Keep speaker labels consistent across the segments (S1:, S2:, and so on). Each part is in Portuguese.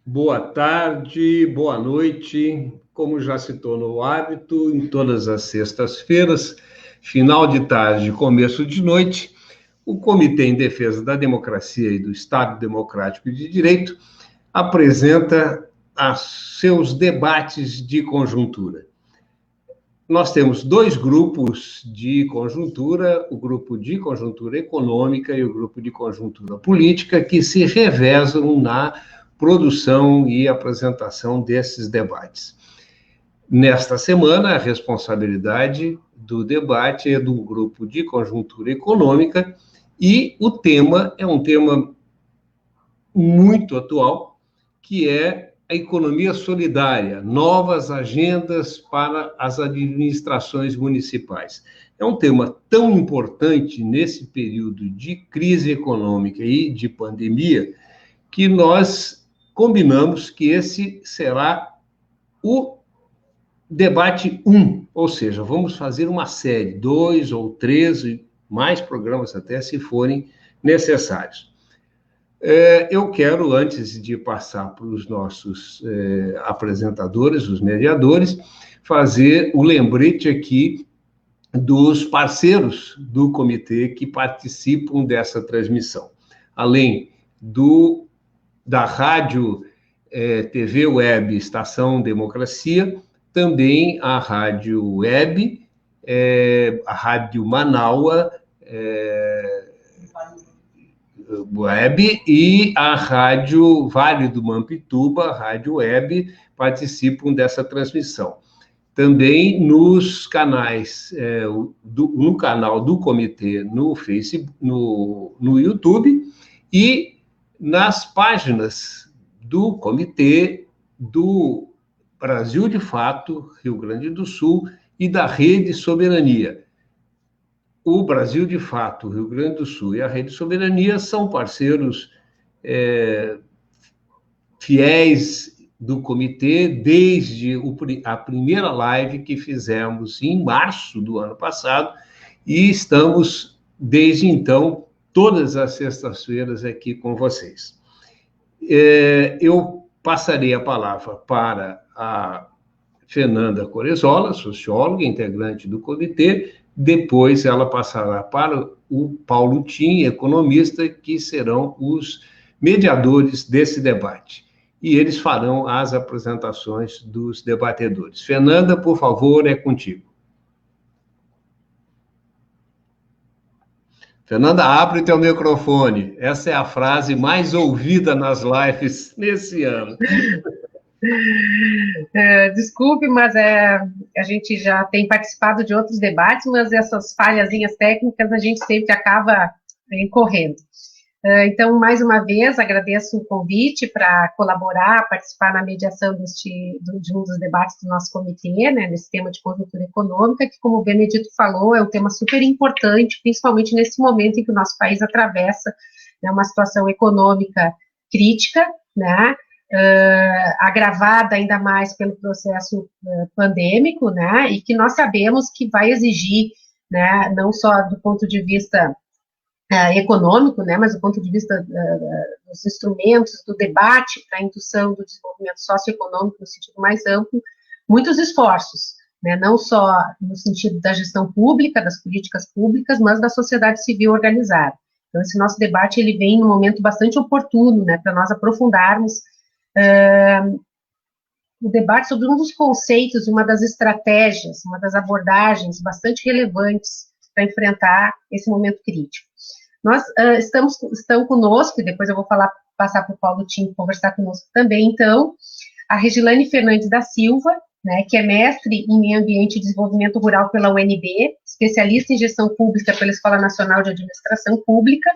S1: Boa tarde, boa noite. Como já se tornou hábito, em todas as sextas-feiras, final de tarde, começo de noite, o Comitê em Defesa da Democracia e do Estado Democrático de Direito apresenta seus debates de conjuntura. Nós temos dois grupos de conjuntura, o grupo de conjuntura econômica e o grupo de conjuntura política, que se revezam na produção e apresentação desses debates. Nesta semana, a responsabilidade do debate é do grupo de conjuntura econômica e o tema é um tema muito atual, que é a economia solidária, novas agendas para as administrações municipais. É um tema tão importante nesse período de crise econômica e de pandemia que nós combinamos que esse será o debate 1, ou seja, vamos fazer uma série, 2 ou 3, mais programas até, se forem necessários. Eu quero, antes de passar para os nossos apresentadores, os mediadores, fazer o lembrete aqui dos parceiros do comitê que participam dessa transmissão. Além da rádio TV Web Estação Democracia, também a rádio web, a rádio Manaua, web e a rádio Vale do Mampituba, rádio web, participam dessa transmissão. Também nos canais, no canal do comitê no Facebook, no YouTube e nas páginas do comitê do Brasil de Fato, Rio Grande do Sul e da Rede Soberania. O Brasil de Fato, Rio Grande do Sul e a Rede Soberania são parceiros fiéis do comitê desde a primeira live que fizemos em março do ano passado e estamos, desde então, todas as sextas-feiras aqui com vocês. Eu passarei a palavra para a Fernanda Corezola, socióloga, integrante do comitê. Depois ela passará para o Paulo Tim, economista, que serão os mediadores desse debate. E eles farão as apresentações dos debatedores. Fernanda, por favor, é contigo. Fernanda, abre teu microfone. Essa é a frase mais ouvida nas lives nesse ano.
S2: Desculpe, mas a gente já tem participado de outros debates, mas essas falhazinhas técnicas a gente sempre acaba incorrendo. Então, mais uma vez, agradeço o convite para colaborar, participar na mediação de um dos debates do nosso comitê, né, nesse tema de conjuntura econômica, que, como o Benedito falou, é um tema super importante, principalmente nesse momento em que o nosso país atravessa, né, uma situação econômica crítica, né, agravada ainda mais pelo processo pandêmico, né, e que nós sabemos que vai exigir, né, não só do ponto de vista econômico, né, mas do ponto de vista dos instrumentos, do debate para a indução do desenvolvimento socioeconômico no sentido mais amplo, muitos esforços, né, não só no sentido da gestão pública, das políticas públicas, mas da sociedade civil organizada. Então, esse nosso debate, ele vem num momento bastante oportuno, né, para nós aprofundarmos o debate sobre um dos conceitos, uma das estratégias, uma das abordagens bastante relevantes para enfrentar esse momento crítico. Nós estão conosco, e depois eu vou passar para o Paulo Tim conversar conosco também, então, a Regilane Fernandes da Silva, né, que é mestre em Meio Ambiente e Desenvolvimento Rural pela UNB, especialista em Gestão Pública pela Escola Nacional de Administração Pública,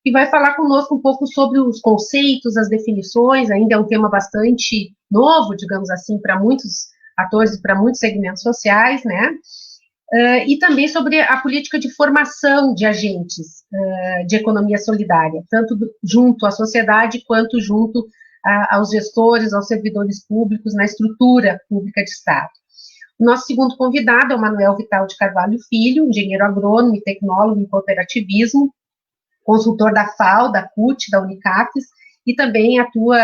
S2: e vai falar conosco um pouco sobre os conceitos, as definições, ainda é um tema bastante novo, digamos assim, para muitos atores e para muitos segmentos sociais, né, e também sobre a política de formação de agentes de economia solidária, tanto junto à sociedade quanto junto aos gestores, aos servidores públicos, na estrutura pública de Estado. O nosso segundo convidado é o Manuel Vital de Carvalho Filho, engenheiro agrônomo e tecnólogo em cooperativismo, consultor da FAO, da CUT, da Unicafes, e também atua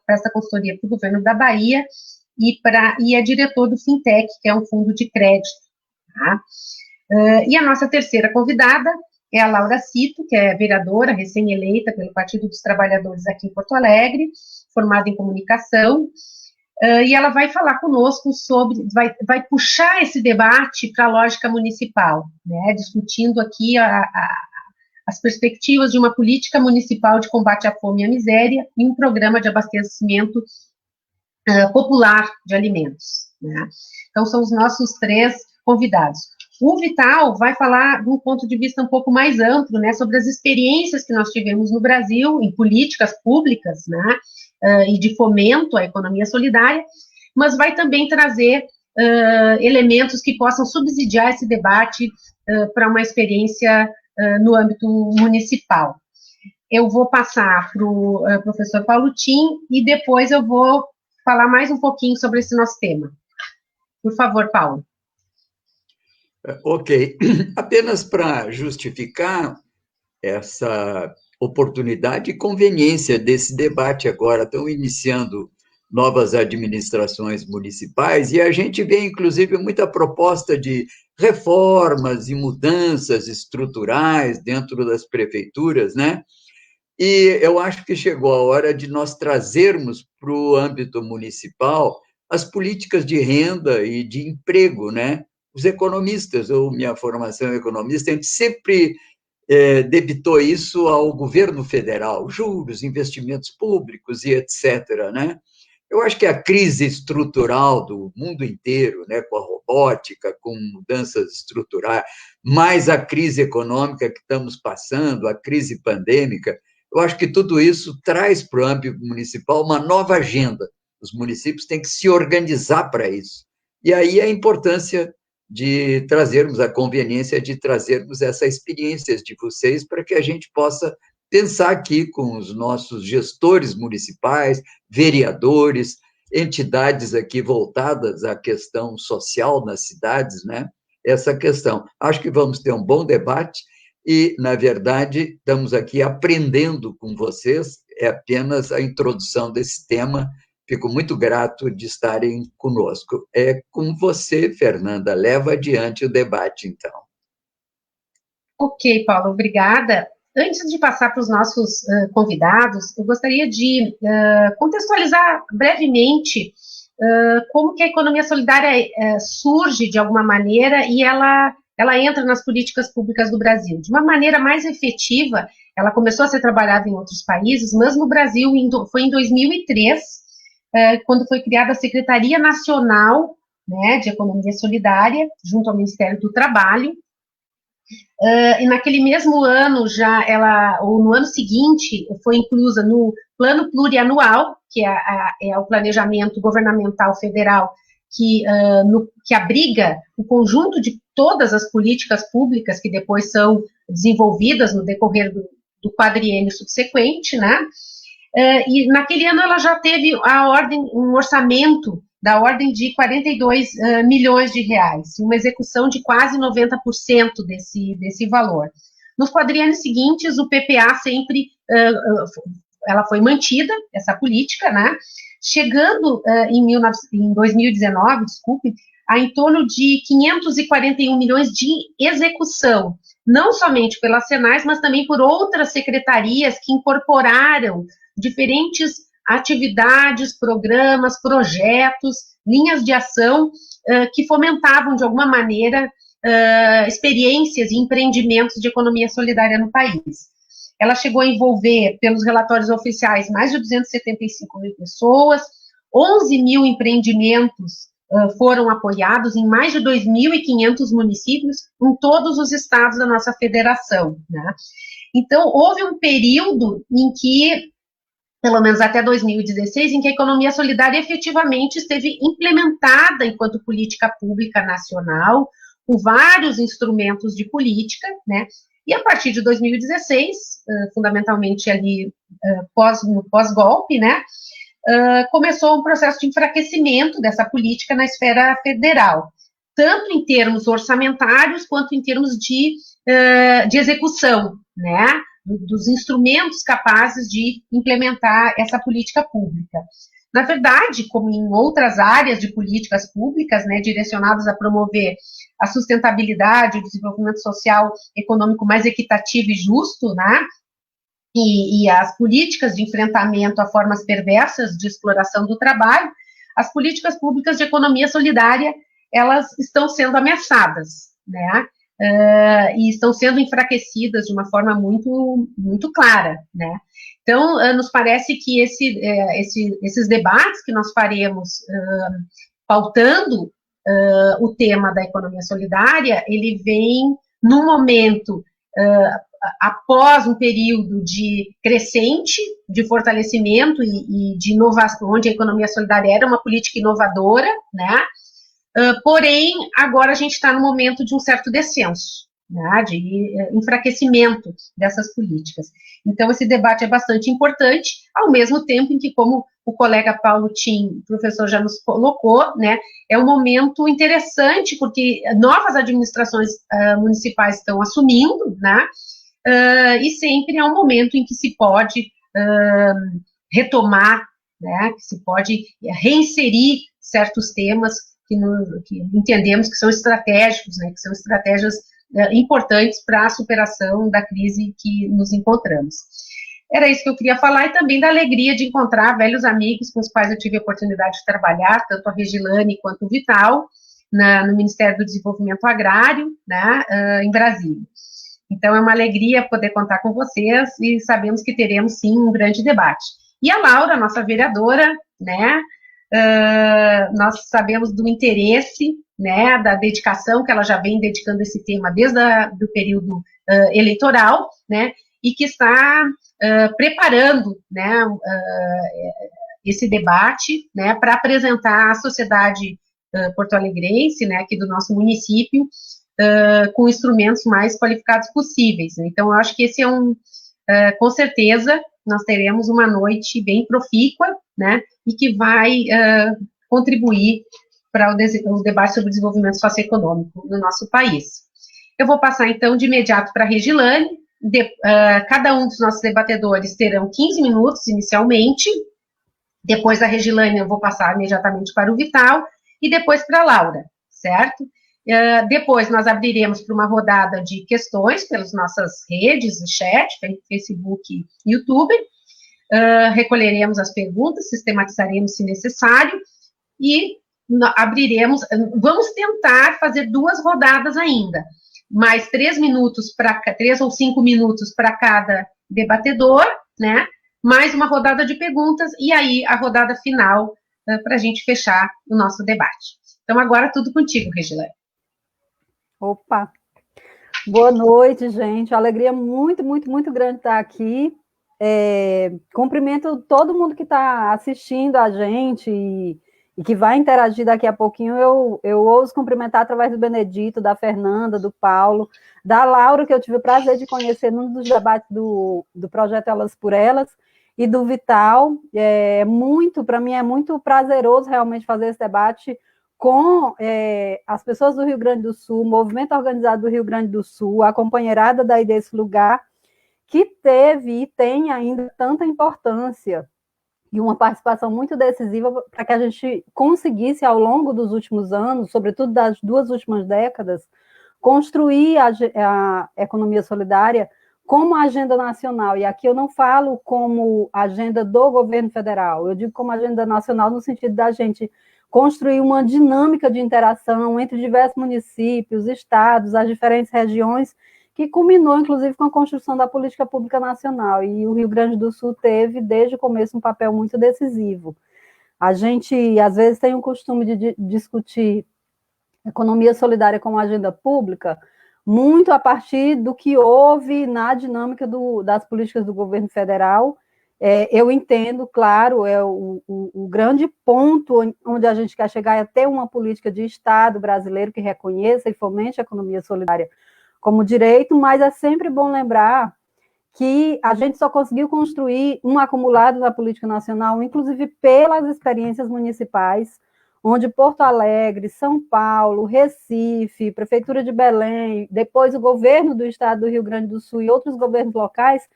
S2: presta consultoria para o governo da Bahia e é diretor do Fintech, que é um fundo de crédito. Tá? E a nossa terceira convidada é a Laura Cito, que é vereadora recém-eleita pelo Partido dos Trabalhadores aqui em Porto Alegre, formada em comunicação, e ela vai falar conosco sobre, vai puxar esse debate para a lógica municipal, né, discutindo aqui as perspectivas de uma política municipal de combate à fome e à miséria e um programa de abastecimento popular de alimentos. Né? Então, são os nossos três convidados. O Vital vai falar de um ponto de vista um pouco mais amplo, né, sobre as experiências que nós tivemos no Brasil em políticas públicas, né, e de fomento à economia solidária, mas vai também trazer elementos que possam subsidiar esse debate para uma experiência no âmbito municipal. Eu vou passar para o professor Paulo Tim e depois eu vou falar mais um pouquinho sobre esse nosso tema. Por favor, Paulo.
S3: Ok. Apenas para justificar essa oportunidade e conveniência desse debate agora, estão iniciando novas administrações municipais e a gente vê, inclusive, muita proposta de reformas e mudanças estruturais dentro das prefeituras, né? E eu acho que chegou a hora de nós trazermos para o âmbito municipal as políticas de renda e de emprego, né? Os economistas, ou minha formação é economista, a gente sempre debitou isso ao governo federal, juros, investimentos públicos e etc., né? Eu acho que a crise estrutural do mundo inteiro, né, com a robótica, com mudanças estruturais, mais a crise econômica que estamos passando, a crise pandêmica, eu acho que tudo isso traz para o âmbito municipal uma nova agenda. Os municípios têm que se organizar para isso. E aí a importância de trazermos, a conveniência de trazermos essas experiências de vocês para que a gente possa pensar aqui com os nossos gestores municipais, vereadores, entidades aqui voltadas à questão social nas cidades, né? Essa questão. Acho que vamos ter um bom debate e, na verdade, estamos aqui aprendendo com vocês, é apenas a introdução desse tema. Fico muito grato de estarem conosco. É com você, Fernanda. Leva adiante o debate, então.
S2: Ok, Paulo, obrigada. Antes de passar para os nossos convidados, eu gostaria de contextualizar brevemente como que a economia solidária surge de alguma maneira e ela entra nas políticas públicas do Brasil. De uma maneira mais efetiva, ela começou a ser trabalhada em outros países, mas no Brasil foi em 2003, quando foi criada a Secretaria Nacional, né, de Economia Solidária, junto ao Ministério do Trabalho, e naquele mesmo ano, ou no ano seguinte, foi inclusa no Plano Plurianual, que é o planejamento governamental federal, que abriga o conjunto de todas as políticas públicas que depois são desenvolvidas no decorrer do quadriênio subsequente, né? E naquele ano ela já teve um orçamento da ordem de 42 milhões de reais, uma execução de quase 90% desse valor. Nos quadriênios seguintes, o PPA sempre, ela foi mantida, essa política, né? Chegando em 2019, a em torno de 541 milhões de execução, não somente pela Senais, mas também por outras secretarias que incorporaram diferentes atividades, programas, projetos, linhas de ação que fomentavam, de alguma maneira, experiências e empreendimentos de economia solidária no país. Ela chegou a envolver, pelos relatórios oficiais, mais de 275 mil pessoas, 11 mil empreendimentos foram apoiados em mais de 2.500 municípios em todos os estados da nossa federação, né? Então, houve um período em que, pelo menos até 2016, em que a economia solidária efetivamente esteve implementada enquanto política pública nacional, com vários instrumentos de política, né? E a partir de 2016, fundamentalmente ali no pós-golpe, né, começou um processo de enfraquecimento dessa política na esfera federal, tanto em termos orçamentários quanto em termos de execução, né? dos instrumentos capazes de implementar essa política pública. Na verdade, como em outras áreas de políticas públicas, né, direcionadas a promover a sustentabilidade, o desenvolvimento social, econômico mais equitativo e justo, né, e as políticas de enfrentamento a formas perversas de exploração do trabalho, as políticas públicas de economia solidária, elas estão sendo ameaçadas, né, e estão sendo enfraquecidas de uma forma muito, muito clara, né. Então, nos parece que esses debates que nós faremos pautando o tema da economia solidária, ele vem num momento após um período de crescente, de fortalecimento e de inovação, onde a economia solidária era uma política inovadora, né? Porém, agora a gente está no momento de um certo descenso, né, de enfraquecimento dessas políticas. Então, esse debate é bastante importante, ao mesmo tempo em que, como o colega Paulo Tim, professor, já nos colocou, né, é um momento interessante, porque novas administrações municipais estão assumindo, né, e sempre é um momento em que se pode retomar, né, que se pode reinserir certos temas que entendemos que são estratégicos, né, que são estratégias importantes para a superação da crise que nos encontramos. Era isso que eu queria falar, e também da alegria de encontrar velhos amigos com os quais eu tive a oportunidade de trabalhar, tanto a Regilane quanto o Vital, no Ministério do Desenvolvimento Agrário, né, em Brasília. Então, é uma alegria poder contar com vocês, e sabemos que teremos, sim, um grande debate. E a Laura, nossa vereadora, né, nós sabemos do interesse, né, da dedicação que ela já vem dedicando a esse tema desde o período eleitoral, né, e que está preparando, né, esse debate, né, para apresentar à sociedade porto-alegrense, né, aqui do nosso município, com instrumentos mais qualificados possíveis. Então, eu acho que esse é com certeza, nós teremos uma noite bem profícua, né, e que vai contribuir para o debate sobre o desenvolvimento socioeconômico no nosso país. Eu vou passar, então, de imediato para a Regilane. Cada um dos nossos debatedores terão 15 minutos, inicialmente. Depois da Regilane, eu vou passar imediatamente para o Vital, e depois para a Laura, certo? Depois, nós abriremos para uma rodada de questões pelas nossas redes, chat, Facebook e YouTube. Recolheremos as perguntas, sistematizaremos se necessário, e abriremos, vamos tentar fazer 2 rodadas ainda, mais 3 ou 5 minutos para cada debatedor, né, mais uma rodada de perguntas, e aí a rodada final para a gente fechar o nosso debate. Então, agora tudo contigo, Regilane.
S4: Opa! Boa noite, gente. Alegria muito, muito, muito grande estar aqui. Cumprimento todo mundo que está assistindo a gente e que vai interagir daqui a pouquinho. Eu ouso cumprimentar através do Benedito, da Fernanda, do Paulo, da Laura, que eu tive o prazer de conhecer num dos debates do projeto Elas por Elas, e do Vital. Para mim é muito prazeroso realmente fazer esse debate com as pessoas do Rio Grande do Sul, o movimento organizado do Rio Grande do Sul, a companheirada daí desse lugar, que teve e tem ainda tanta importância e uma participação muito decisiva para que a gente conseguisse, ao longo dos últimos anos, sobretudo das 2 últimas décadas, construir a economia solidária como agenda nacional. E aqui eu não falo como agenda do governo federal, eu digo como agenda nacional no sentido da gente construir uma dinâmica de interação entre diversos municípios, estados, as diferentes regiões, que culminou, inclusive, com a construção da política pública nacional, e o Rio Grande do Sul teve, desde o começo, um papel muito decisivo. A gente, às vezes, tem o costume de discutir economia solidária como agenda pública, muito a partir do que houve na dinâmica das políticas do governo federal. Eu entendo, claro, o grande ponto onde a gente quer chegar é ter uma política de Estado brasileiro que reconheça e fomente a economia solidária como direito, mas é sempre bom lembrar que a gente só conseguiu construir um acumulado da política nacional, inclusive pelas experiências municipais, onde Porto Alegre, São Paulo, Recife, Prefeitura de Belém, depois o governo do estado do Rio Grande do Sul e outros governos locais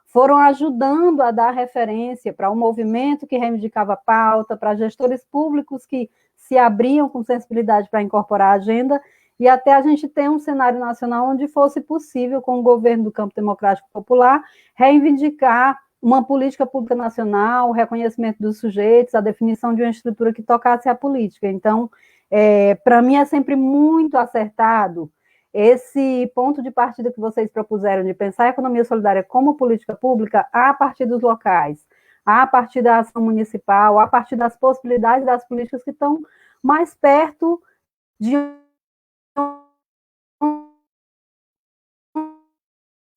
S4: foram ajudando a dar referência para um movimento que reivindicava pauta, para gestores públicos que se abriam com sensibilidade para incorporar a agenda, e até a gente ter um cenário nacional onde fosse possível, com o governo do Campo Democrático Popular, reivindicar uma política pública nacional, o reconhecimento dos sujeitos, a definição de uma estrutura que tocasse a política. Então, para mim é sempre muito acertado esse ponto de partida que vocês propuseram de pensar a economia solidária como política pública a partir dos locais, a partir da ação municipal, a partir das possibilidades das políticas que estão mais perto de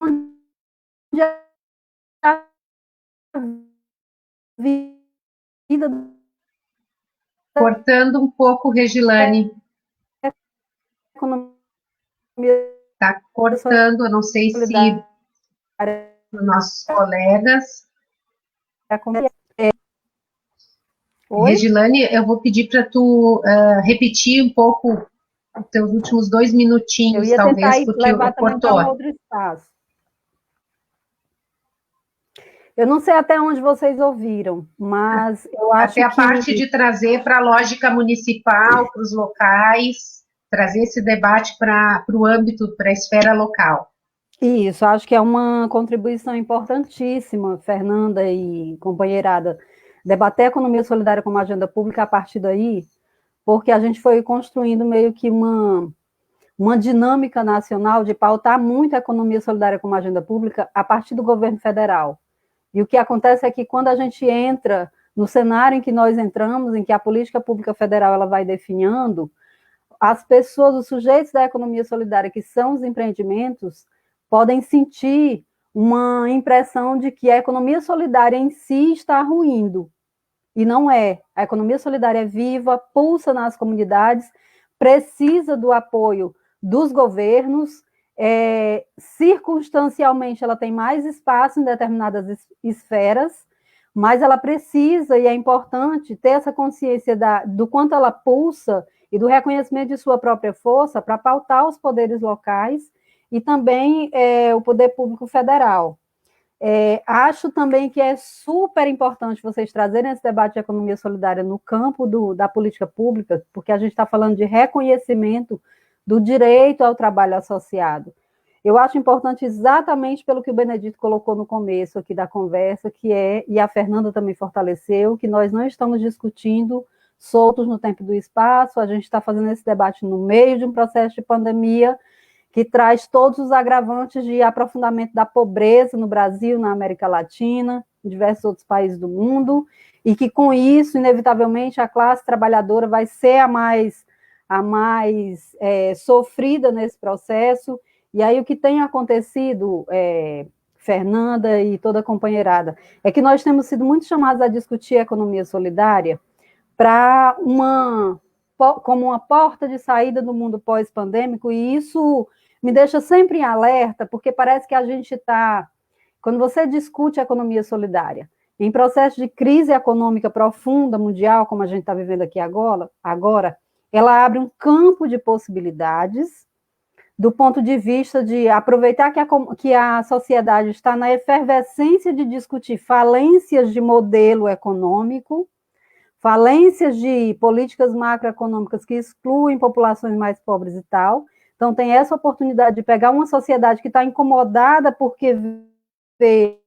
S4: onde a vida
S2: Cortando um pouco, Regilane.
S4: economia
S2: Está cortando, eu não sei se os nossos colegas. Regilane, eu vou pedir para tu repetir um pouco os teus últimos 2 minutinhos,
S4: eu ia
S2: talvez,
S4: tentar
S2: porque
S4: levar
S2: cortou.
S4: Para um outro espaço. Eu não sei até onde vocês ouviram, mas eu acho
S2: até a parte de trazer para a lógica municipal, para os locais, trazer esse debate para o âmbito, para a esfera local.
S4: Isso, acho que é uma contribuição importantíssima, Fernanda e companheirada, debater a economia solidária como agenda pública a partir daí, porque a gente foi construindo meio que uma dinâmica nacional de pautar muito a economia solidária como agenda pública a partir do governo federal. E o que acontece é que quando a gente entra no cenário em que nós entramos, em que a política pública federal ela vai definhando, as pessoas, os sujeitos da economia solidária, que são os empreendimentos, podem sentir uma impressão de que a economia solidária em si está ruindo. E não é. A economia solidária é viva, pulsa nas comunidades, precisa do apoio dos governos, circunstancialmente ela tem mais espaço em determinadas esferas, mas ela precisa, e é importante, ter essa consciência do quanto ela pulsa e do reconhecimento de sua própria força para pautar os poderes locais e também o poder público federal. Acho também que é super importante vocês trazerem esse debate de economia solidária no campo da política pública, porque a gente está falando de reconhecimento do direito ao trabalho associado. Eu acho importante exatamente pelo que o Benedito colocou no começo aqui da conversa, e a Fernanda também fortaleceu, que nós não estamos discutindo soltos no tempo e do espaço, a gente está fazendo esse debate no meio de um processo de pandemia, que traz todos os agravantes de aprofundamento da pobreza no Brasil, na América Latina, em diversos outros países do mundo, e que com isso, inevitavelmente, a classe trabalhadora vai ser a mais sofrida nesse processo. E aí o que tem acontecido, Fernanda e toda a companheirada, é que nós temos sido muito chamados a discutir a economia solidária como uma porta de saída do mundo pós-pandêmico, e isso me deixa sempre em alerta, porque parece que a gente está, quando você discute a economia solidária, em processo de crise econômica profunda, mundial, como a gente está vivendo aqui agora, ela abre um campo de possibilidades, do ponto de vista de aproveitar que a sociedade está na efervescência de discutir falências de modelo econômico, falências de políticas macroeconômicas que excluem populações mais pobres e tal. Então, tem essa oportunidade de pegar uma sociedade que está incomodada porque vê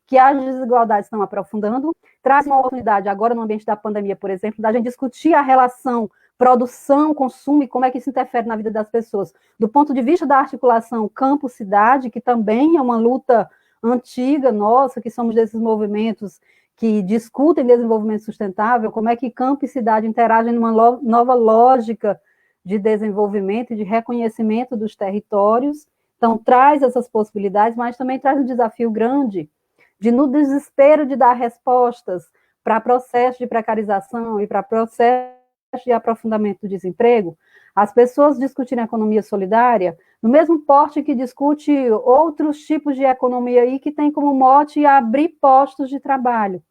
S4: que as desigualdades estão aprofundando, traz uma oportunidade agora no ambiente da pandemia, por exemplo, da gente discutir a relação produção, consumo e como é que isso interfere na vida das pessoas. Do ponto de vista da articulação campo-cidade, que também é uma luta antiga nossa, que somos desses movimentos que discutem desenvolvimento sustentável, como é que campo e cidade interagem numa nova lógica de desenvolvimento e de reconhecimento dos territórios. Então, traz essas possibilidades, mas também traz um desafio grande de, no desespero de dar respostas para processo de precarização e para processo de aprofundamento do desemprego, as pessoas discutirem a economia solidária no mesmo porte que discute outros tipos de economia aí que tem como mote abrir postos de trabalho.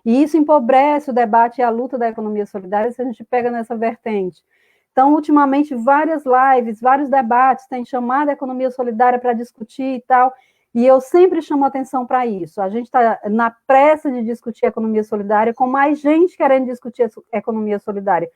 S4: E isso empobrece o debate e a luta da economia solidária se a gente pega nessa vertente. Então, ultimamente, várias lives, vários debates têm chamado a economia solidária para discutir e tal, e eu sempre chamo atenção para isso. A gente está na pressa de discutir a economia solidária, com mais gente querendo discutir a economia solidária,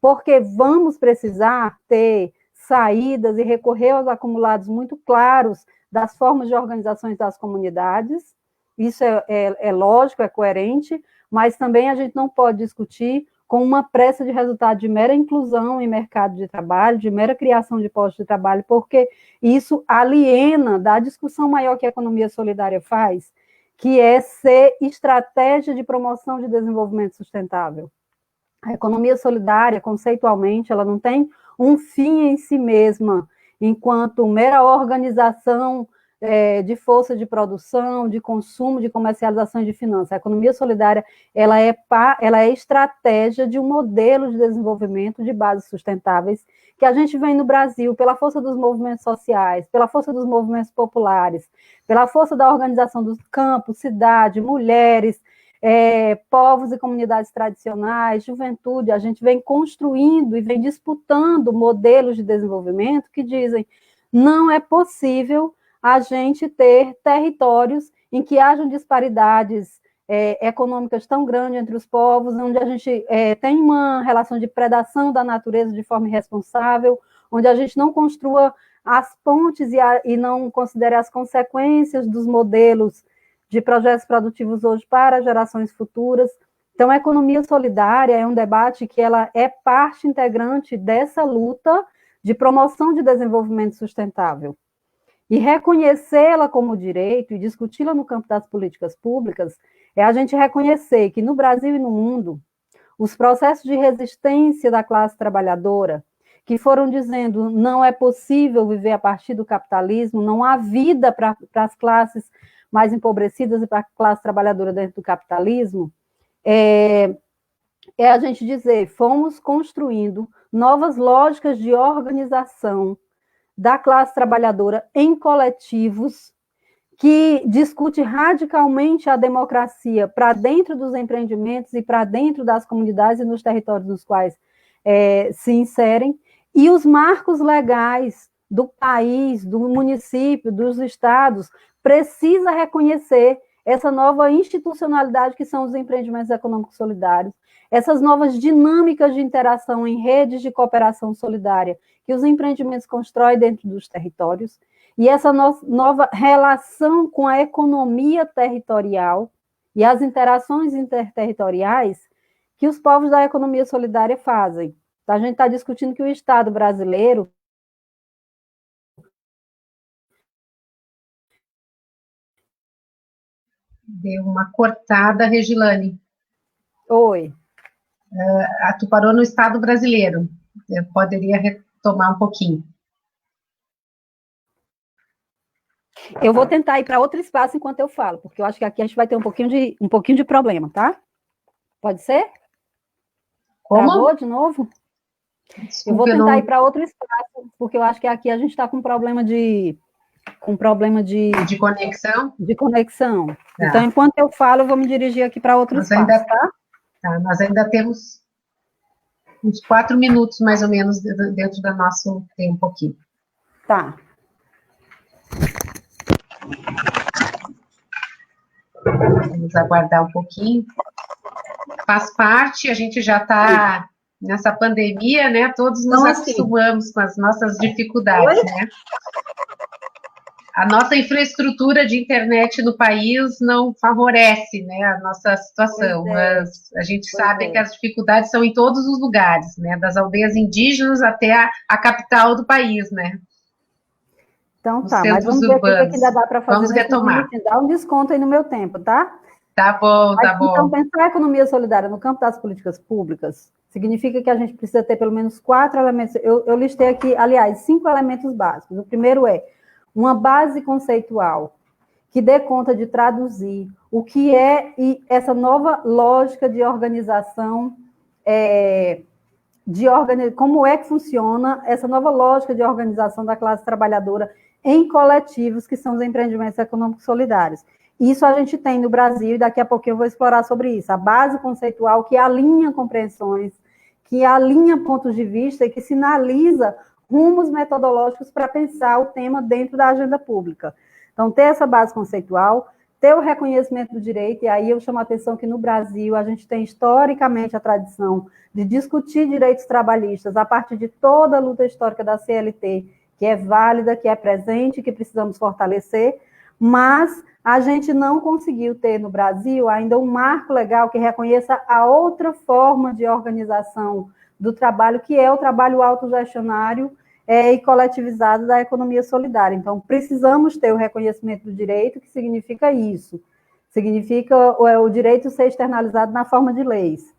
S4: porque vamos precisar ter saídas e recorrer aos acumulados muito claros das formas de organizações das comunidades. Isso é lógico, é coerente, mas também a gente não pode discutir com uma pressa de resultado de mera inclusão em mercado de trabalho, de mera criação de postos de trabalho, porque isso aliena da discussão maior que a economia solidária faz, que é ser estratégia de promoção de desenvolvimento sustentável. A economia solidária, conceitualmente, ela não tem um fim em si mesma, enquanto mera organização de força de produção, de consumo, de comercialização e de finanças. A economia solidária, ela é estratégia de um modelo de desenvolvimento de bases sustentáveis que a gente vem no Brasil pela força dos movimentos sociais, pela força dos movimentos populares, pela força da organização dos campos, cidade, mulheres, povos e comunidades tradicionais, juventude. A gente vem construindo e vem disputando modelos de desenvolvimento que dizem não é possível a gente ter territórios em que hajam disparidades econômicas tão grandes entre os povos, onde a gente tem uma relação de predação da natureza de forma irresponsável, onde a gente não construa as pontes e não considere as consequências dos modelos de projetos produtivos hoje para gerações futuras. Então, a economia solidária é um debate que ela é parte integrante dessa luta de promoção de desenvolvimento sustentável. E reconhecê-la como direito e discuti-la no campo das políticas públicas é a gente reconhecer que no Brasil e no mundo, os processos de resistência da classe trabalhadora, que foram dizendo não é possível viver a partir do capitalismo, não há vida para as classes mais empobrecidas e para a classe trabalhadora dentro do capitalismo, é a gente dizer, fomos construindo novas lógicas de organização da classe trabalhadora em coletivos, que discute radicalmente a democracia para dentro dos empreendimentos e para dentro das comunidades e nos territórios nos quais se inserem, e os marcos legais do país, do município, dos estados, precisa reconhecer essa nova institucionalidade que são os empreendimentos econômicos solidários, essas novas dinâmicas de interação em redes de cooperação solidária que os empreendimentos constroem dentro dos territórios, e essa nova relação com a economia territorial e as interações interterritoriais que os povos da economia solidária fazem. Então, a gente está discutindo que o Estado brasileiro
S2: deu uma cortada, Regilane.
S4: Oi.
S2: Tu parou no Estado brasileiro. Eu poderia retomar um pouquinho.
S4: Eu vou tentar ir para outro espaço enquanto eu falo, porque eu acho que aqui a gente vai ter um pouquinho de problema, tá? Pode ser?
S2: Como?
S4: Travou de novo? Desculpa, eu vou tentar ir para outro espaço, porque eu acho que aqui a gente está com problema de
S2: conexão?
S4: De conexão. Tá. Então, enquanto eu falo, eu vou me dirigir aqui para outro espaço,
S2: tá? Nós ainda temos uns 4 minutos, mais ou menos, dentro do nosso tempo aqui.
S4: Tá.
S2: Vamos aguardar um pouquinho. Faz parte, a gente já está nessa pandemia, né? Todos nos acostumamos com as nossas dificuldades, né? A nossa infraestrutura de internet no país não favorece, né, a nossa situação, mas a gente sabe que as dificuldades são em todos os lugares, né, das aldeias indígenas até a capital do país, né.
S4: Então tá, mas vamos ver o que ainda dá para fazer.
S2: Vamos retomar.
S4: Dá um desconto aí no meu tempo, tá?
S2: Tá bom, tá bom.
S4: Então, pensar a economia solidária no campo das políticas públicas significa que a gente precisa ter pelo menos 4 elementos. Eu listei aqui, aliás, 5 elementos básicos. O primeiro é uma base conceitual que dê conta de traduzir o que é essa nova lógica de organização, como é que funciona essa nova lógica de organização da classe trabalhadora em coletivos, que são os empreendimentos econômicos solidários. Isso a gente tem no Brasil, e daqui a pouquinho eu vou explorar sobre isso. A base conceitual que alinha compreensões, que alinha pontos de vista e que sinaliza rumos metodológicos para pensar o tema dentro da agenda pública. Então, ter essa base conceitual, ter o reconhecimento do direito, e aí eu chamo a atenção que no Brasil a gente tem historicamente a tradição de discutir direitos trabalhistas a partir de toda a luta histórica da CLT, que é válida, que é presente, que precisamos fortalecer, mas a gente não conseguiu ter no Brasil ainda um marco legal que reconheça a outra forma de organização do trabalho, que é o trabalho autogestionário e coletivizado da economia solidária. Então, precisamos ter o reconhecimento do direito, que significa isso. Significa o direito ser externalizado na forma de leis.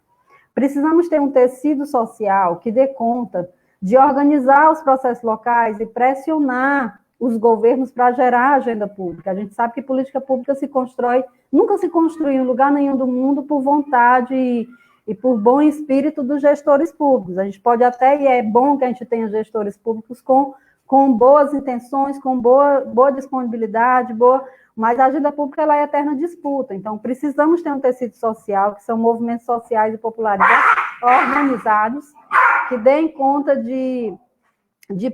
S4: Precisamos ter um tecido social que dê conta de organizar os processos locais e pressionar os governos para gerar agenda pública. A gente sabe que política pública se constrói, nunca se construiu em lugar nenhum do mundo por vontade e por bom espírito dos gestores públicos. A gente pode até, e é bom que a gente tenha gestores públicos com boas intenções, com boa disponibilidade, mas a agenda pública ela é eterna disputa. Então, precisamos ter um tecido social, que são movimentos sociais e populares organizados, que deem conta de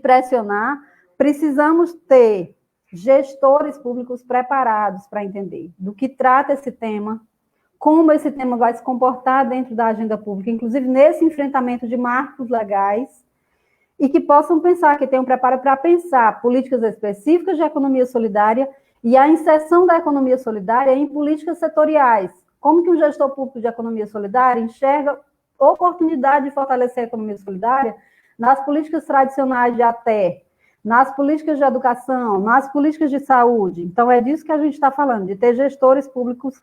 S4: pressionar. Precisamos ter gestores públicos preparados para entender do que trata esse tema, como esse tema vai se comportar dentro da agenda pública, inclusive nesse enfrentamento de marcos legais, e que possam pensar, que tenham preparo para pensar políticas específicas de economia solidária e a inserção da economia solidária em políticas setoriais. Como que um gestor público de economia solidária enxerga oportunidade de fortalecer a economia solidária nas políticas tradicionais de até, nas políticas de educação, nas políticas de saúde. Então, é disso que a gente está falando, de ter gestores públicos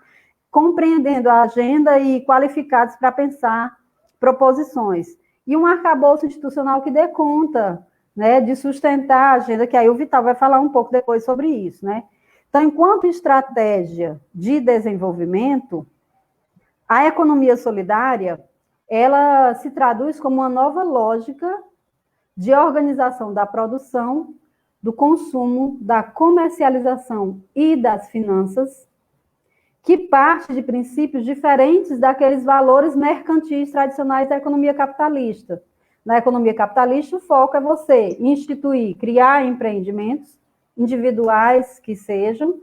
S4: compreendendo a agenda e qualificados para pensar proposições. E um arcabouço institucional que dê conta, né, de sustentar a agenda, que aí o Vital vai falar um pouco depois sobre isso, né? Então, enquanto estratégia de desenvolvimento, a economia solidária, ela se traduz como uma nova lógica de organização da produção, do consumo, da comercialização e das finanças, que parte de princípios diferentes daqueles valores mercantis tradicionais da economia capitalista. Na economia capitalista, o foco é você instituir, criar empreendimentos individuais que sejam,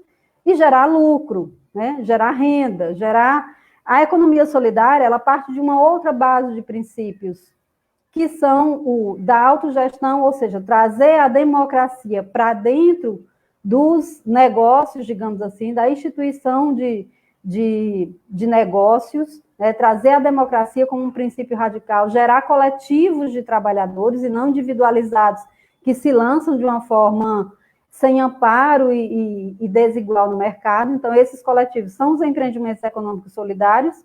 S4: e gerar lucro, né? Gerar renda, A economia solidária, ela parte de uma outra base de princípios, que são o da autogestão, ou seja, trazer a democracia para dentro dos negócios, digamos assim, da instituição de negócios, né, trazer a democracia como um princípio radical, gerar coletivos de trabalhadores e não individualizados, que se lançam de uma forma sem amparo e desigual no mercado. Então, esses coletivos são os empreendimentos econômicos solidários,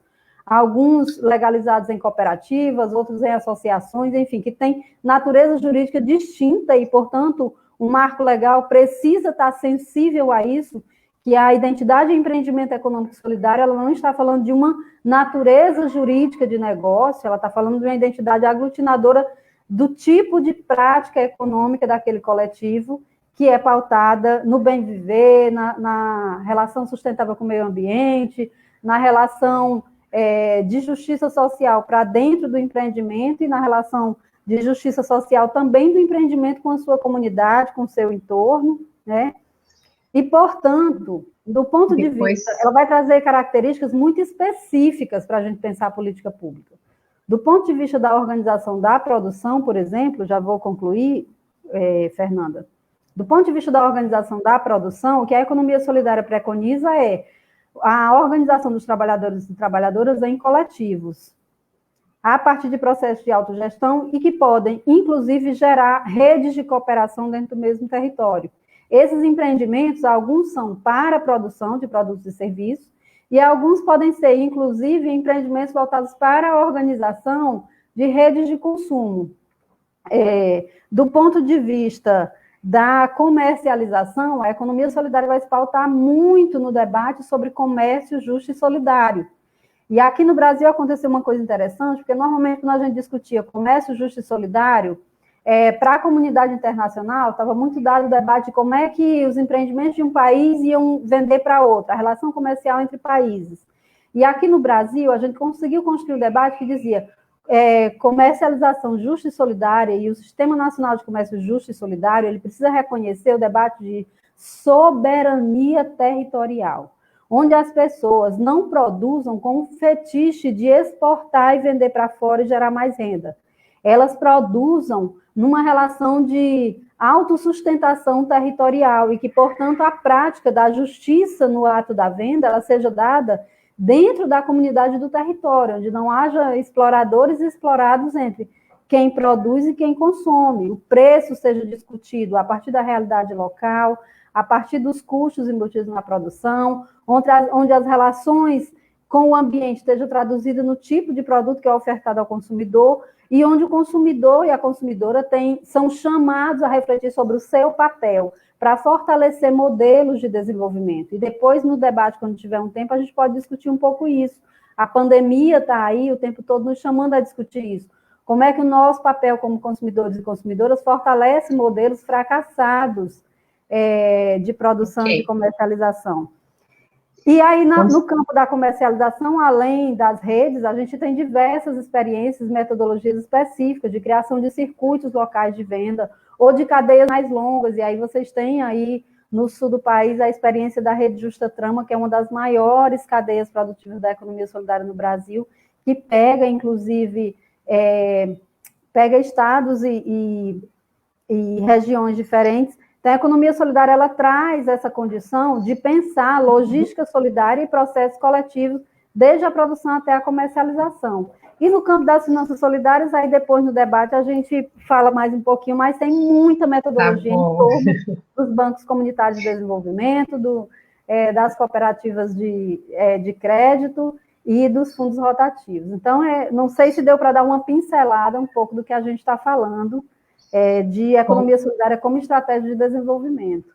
S4: alguns legalizados em cooperativas, outros em associações, enfim, que têm natureza jurídica distinta e, portanto, um marco legal precisa estar sensível a isso, que a identidade de empreendimento econômico solidário, ela não está falando de uma natureza jurídica de negócio, ela está falando de uma identidade aglutinadora do tipo de prática econômica daquele coletivo, que é pautada no bem viver, na relação sustentável com o meio ambiente, na relação de justiça social para dentro do empreendimento e na relação de justiça social também do empreendimento com a sua comunidade, com o seu entorno, né? E, portanto, do ponto de vista, ela vai trazer características muito específicas para a gente pensar a política pública. Do ponto de vista da organização da produção, por exemplo, já vou concluir, Fernanda, do ponto de vista da organização da produção, o que a economia solidária preconiza é a organização dos trabalhadores e trabalhadoras em coletivos, a partir de processos de autogestão e que podem, inclusive, gerar redes de cooperação dentro do mesmo território. Esses empreendimentos, alguns são para a produção de produtos e serviços, e alguns podem ser, inclusive, empreendimentos voltados para a organização de redes de consumo. Do ponto de vista da comercialização, a economia solidária vai se pautar muito no debate sobre comércio justo e solidário. E aqui no Brasil aconteceu uma coisa interessante, porque normalmente quando a gente discutia comércio justo e solidário, para a comunidade internacional, estava muito dado o debate de como é que os empreendimentos de um país iam vender para outro, a relação comercial entre países. E aqui no Brasil, a gente conseguiu construir um debate que dizia comercialização justa e solidária, e o Sistema Nacional de Comércio Justo e Solidário, ele precisa reconhecer o debate de soberania territorial, onde as pessoas não produzam com o fetiche de exportar e vender para fora e gerar mais renda. Elas produzam numa relação de autossustentação territorial e que, portanto, a prática da justiça no ato da venda ela seja dada dentro da comunidade do território, onde não haja exploradores e explorados entre quem produz e quem consome. O preço seja discutido a partir da realidade local, a partir dos custos embutidos na produção, onde as relações com o ambiente estejam traduzidas no tipo de produto que é ofertado ao consumidor, e onde o consumidor e a consumidora são chamados a refletir sobre o seu papel para fortalecer modelos de desenvolvimento. E depois, no debate, quando tiver um tempo, a gente pode discutir um pouco isso. A pandemia está aí o tempo todo nos chamando a discutir isso. Como é que o nosso papel como consumidores e consumidoras fortalece modelos fracassados de produção e de comercialização. E aí, no campo da comercialização, além das redes, a gente tem diversas experiências, metodologias específicas de criação de circuitos locais de venda ou de cadeias mais longas. E aí vocês têm aí, no sul do país, a experiência da Rede Justa Trama, que é uma das maiores cadeias produtivas da economia solidária no Brasil, que pega, inclusive, pega estados e regiões diferentes. Então, a economia solidária, ela traz essa condição de pensar logística solidária e processos coletivos, desde a produção até a comercialização. E no campo das finanças solidárias, aí depois no debate a gente fala mais um pouquinho, mas tem muita metodologia em torno dos bancos comunitários de desenvolvimento, das cooperativas de crédito e dos fundos rotativos. Então, não sei se deu para dar uma pincelada um pouco do que a gente está falando, de economia solidária como estratégia de desenvolvimento.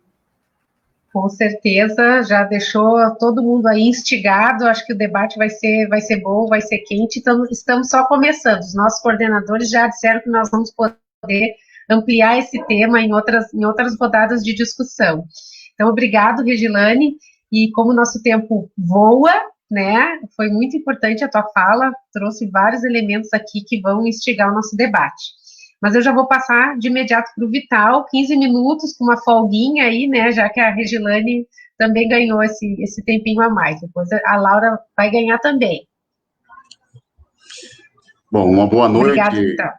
S2: Com certeza, já deixou todo mundo aí instigado, acho que o debate vai ser bom, vai ser quente, então estamos só começando, os nossos coordenadores já disseram que nós vamos poder ampliar esse tema em outras rodadas de discussão. Então, obrigado, Regilane, e como o nosso tempo voa, né, foi muito importante a tua fala, trouxe vários elementos aqui que vão instigar o nosso debate. Mas eu já vou passar de imediato para o Vital, 15 minutos, com uma folguinha aí, né, já que a Regilane também ganhou esse tempinho a mais. Depois a Laura vai ganhar também.
S5: Bom, uma boa noite.
S2: Obrigada, Vital.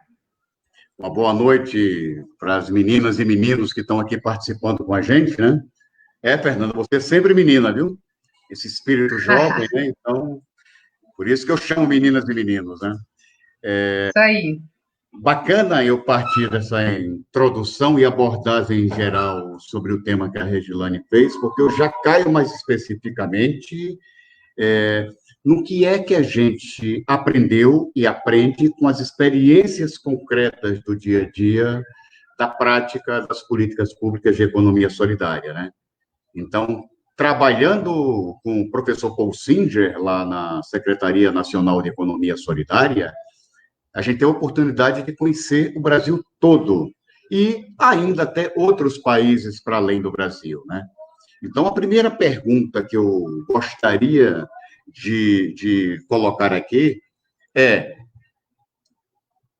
S5: Uma boa noite para as meninas e meninos que estão aqui participando com a gente, né? Fernanda, você é sempre menina, viu? Esse espírito jovem, né? Então, por isso que eu chamo meninas e meninos, né?
S2: Isso aí.
S5: Bacana eu partir dessa introdução e abordagem em geral sobre o tema que a Regilane fez, porque eu já caio mais especificamente no que é que a gente aprendeu e aprende com as experiências concretas do dia a dia da prática das políticas públicas de economia solidária, né? Então, trabalhando com o professor Paul Singer, lá na Secretaria Nacional de Economia Solidária, a gente tem a oportunidade de conhecer o Brasil todo e ainda até outros países para além do Brasil, né? Então, a primeira pergunta que eu gostaria de colocar aqui é: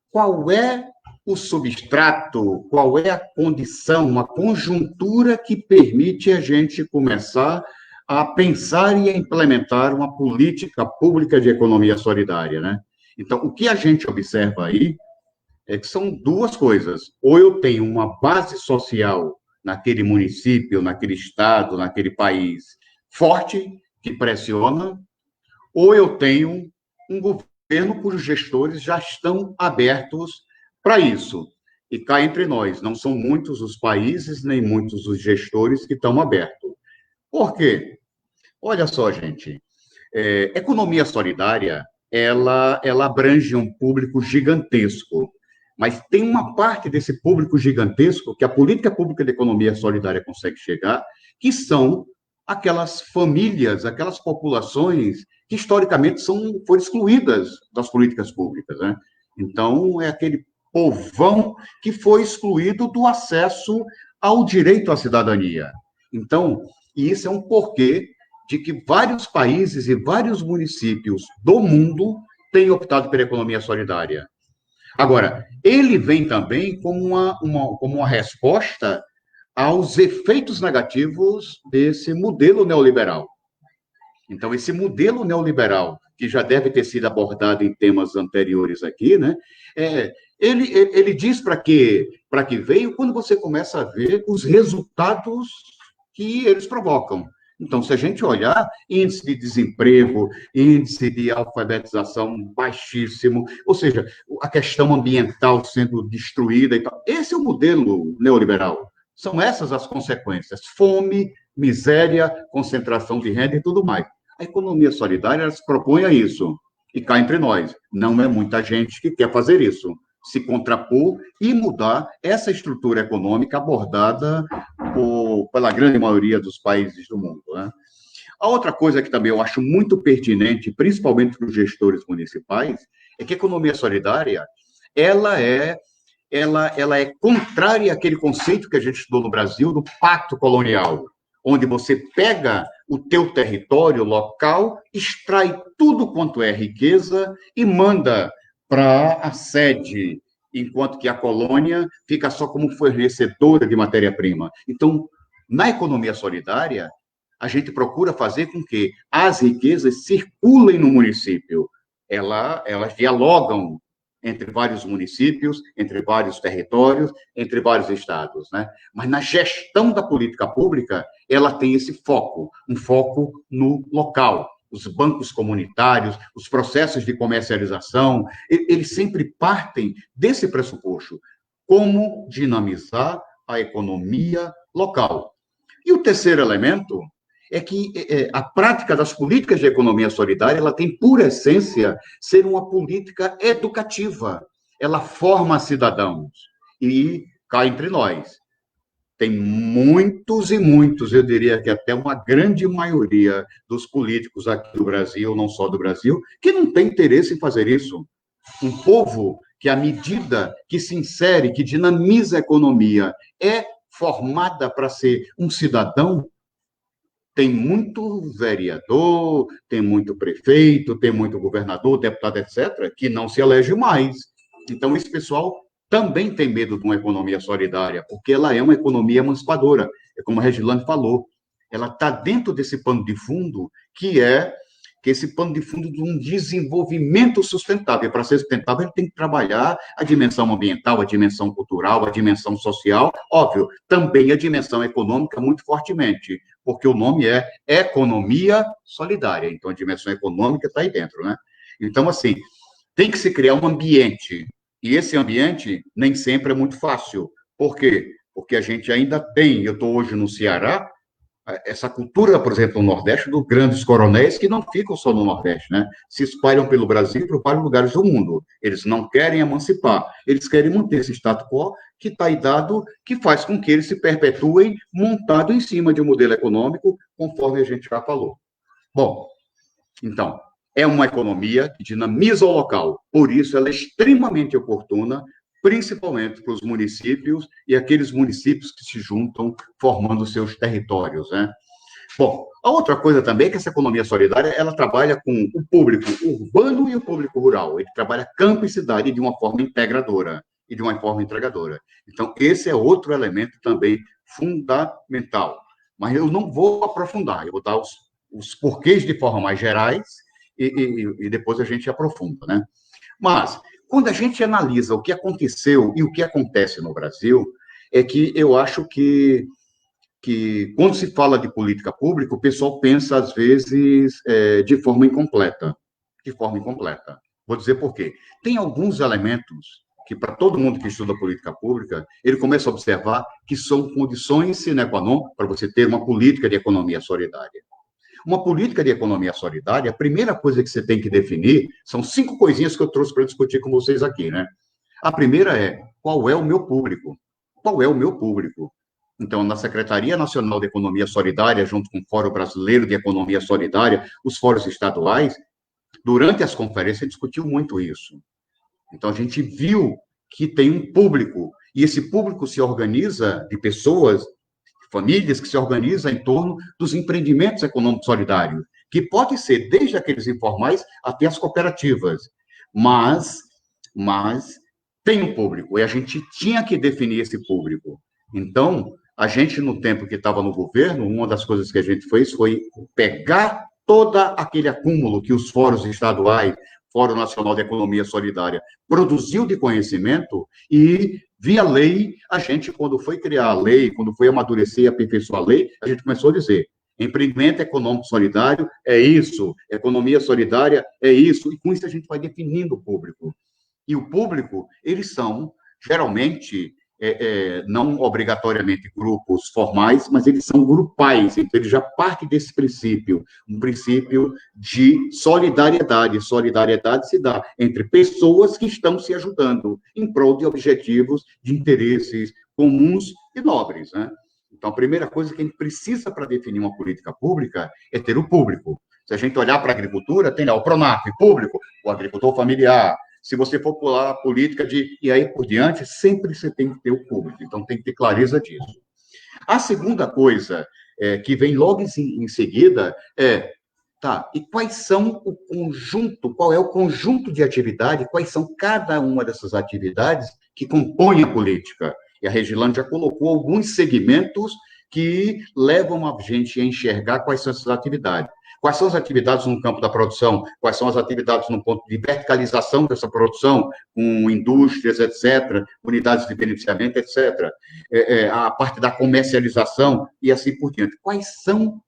S5: qual é o substrato, qual é a condição, a conjuntura que permite a gente começar a pensar e a implementar uma política pública de economia solidária, né? Então, o que a gente observa aí é que são duas coisas. Ou eu tenho uma base social naquele município, naquele estado, naquele país forte, que pressiona, ou eu tenho um governo cujos gestores já estão abertos para isso. E cá entre nós, não são muitos os países, nem muitos os gestores que estão abertos. Por quê? Olha só, gente, economia solidária, ela abrange um público gigantesco, mas tem uma parte desse público gigantesco que a política pública de economia solidária consegue chegar, que são aquelas famílias, aquelas populações que historicamente foram excluídas das políticas públicas, né? Então, é aquele povão que foi excluído do acesso ao direito à cidadania. Então, isso é um porquê de que vários países e vários municípios do mundo têm optado pela economia solidária. Agora, ele vem também como uma resposta aos efeitos negativos desse modelo neoliberal. Então, esse modelo neoliberal, que já deve ter sido abordado em temas anteriores aqui, né? Ele diz para que veio quando você começa a ver os resultados que eles provocam. Então, se a gente olhar, índice de desemprego, índice de alfabetização baixíssimo, ou seja, a questão ambiental sendo destruída e tal. Esse é o modelo neoliberal. São essas as consequências: fome, miséria, concentração de renda e tudo mais. A economia solidária ela se propõe a isso. E cá entre nós, não é muita gente que quer fazer isso. Se contrapor e mudar essa estrutura econômica abordada pela grande maioria dos países do mundo, né? A outra coisa que também eu acho muito pertinente, principalmente para os gestores municipais, é que a economia solidária, ela é contrária àquele conceito que a gente estudou no Brasil, do pacto colonial, onde você pega o teu território local, extrai tudo quanto é riqueza e manda para a sede, enquanto que a colônia fica só como fornecedora de matéria-prima. Então, na economia solidária, a gente procura fazer com que as riquezas circulem no município. Elas dialogam entre vários municípios, entre vários territórios, entre vários estados, né? Mas na gestão da política pública, ela tem esse foco, um foco no local. Os bancos comunitários, os processos de comercialização, eles sempre partem desse pressuposto: como dinamizar a economia local. E o terceiro elemento é que a prática das políticas de economia solidária, ela tem, por essência, ser uma política educativa. Ela forma cidadãos. E cá entre nós, tem muitos e muitos, eu diria que até uma grande maioria dos políticos aqui do Brasil, não só do Brasil, que não tem interesse em fazer isso. Um povo que, à medida que se insere, que dinamiza a economia, é formada para ser um cidadão. Tem muito vereador, tem muito prefeito, tem muito governador, deputado, etc., que não se elege mais. Então, esse pessoal também tem medo de uma economia solidária, porque ela é uma economia emancipadora. É como a Regilane falou, ela está dentro desse pano de fundo, que é esse pano de fundo de um desenvolvimento sustentável. E para ser sustentável, ele tem que trabalhar a dimensão ambiental, a dimensão cultural, a dimensão social, óbvio, também a dimensão econômica muito fortemente, porque o nome é economia solidária, então a dimensão econômica está aí dentro, né? Então, assim, tem que se criar um ambiente, e esse ambiente nem sempre é muito fácil. Por quê? Porque a gente ainda tem, eu estou hoje no Ceará, essa cultura, por exemplo, no Nordeste, dos grandes coronéis, que não ficam só no Nordeste, né? Se espalham pelo Brasil e para vários lugares do mundo. Eles não querem emancipar, eles querem manter esse status quo que está aí dado, que faz com que eles se perpetuem montado em cima de um modelo econômico, conforme a gente já falou. Bom, então, é uma economia que dinamiza o local, por isso ela é extremamente oportuna, principalmente para os municípios e aqueles municípios que se juntam formando seus territórios, né? Bom, a outra coisa também é que essa economia solidária, ela trabalha com o público urbano e o público rural. Ele trabalha campo e cidade de uma forma integradora e de uma forma entregadora. Então, esse é outro elemento também fundamental. Mas eu não vou aprofundar, eu vou dar os porquês de forma mais gerais e depois a gente aprofunda, né? Mas, quando a gente analisa o que aconteceu e o que acontece no Brasil, é que eu acho que quando se fala de política pública, o pessoal pensa, às vezes, de forma incompleta. De forma incompleta. Vou dizer por quê. Tem alguns elementos que, para todo mundo que estuda política pública, ele começa a observar que são condições sine qua non para você ter uma política de economia solidária. Uma política de economia solidária, a primeira coisa que você tem que definir são 5 coisinhas que eu trouxe para discutir com vocês aqui, né? A primeira é, qual é o meu público? Qual é o meu público? Então, na Secretaria Nacional de Economia Solidária, junto com o Fórum Brasileiro de Economia Solidária, os fóruns estaduais, durante as conferências, discutiu muito isso. Então, a gente viu que tem um público, e esse público se organiza de pessoas, famílias que se organizam em torno dos empreendimentos econômicos solidários, que pode ser desde aqueles informais até as cooperativas, mas tem um público, e a gente tinha que definir esse público. Então, a gente, no tempo que estava no governo, uma das coisas que a gente fez foi pegar todo aquele acúmulo que os fóruns estaduais, Fórum Nacional de Economia Solidária, produziu de conhecimento e, via lei, a gente, quando foi criar a lei, quando foi amadurecer e aperfeiçoar a lei, a gente começou a dizer, empreendimento econômico solidário é isso, economia solidária é isso, e com isso a gente vai definindo o público. E o público, eles são, geralmente, não obrigatoriamente grupos formais, mas eles são grupais, então eles já partem desse princípio, um princípio de solidariedade. Solidariedade se dá entre pessoas que estão se ajudando em prol de objetivos, de interesses comuns e nobres, né? Então, a primeira coisa que a gente precisa para definir uma política pública é ter o público. Se a gente olhar para a agricultura, tem lá o PRONAF, público, o agricultor familiar. Se você for pular a política e aí por diante, sempre você tem que ter o público. Então, tem que ter clareza disso. A segunda coisa que vem logo em seguida e quais são o conjunto, qual é o conjunto de atividade, quais são cada uma dessas atividades que compõem a política? E a Regilane já colocou alguns segmentos que levam a gente a enxergar quais são essas atividades. Quais são as atividades no campo da produção? Quais são as atividades no ponto de verticalização dessa produção, com indústrias, etc., unidades de beneficiamento, etc., a parte da comercialização e assim por diante. Quais são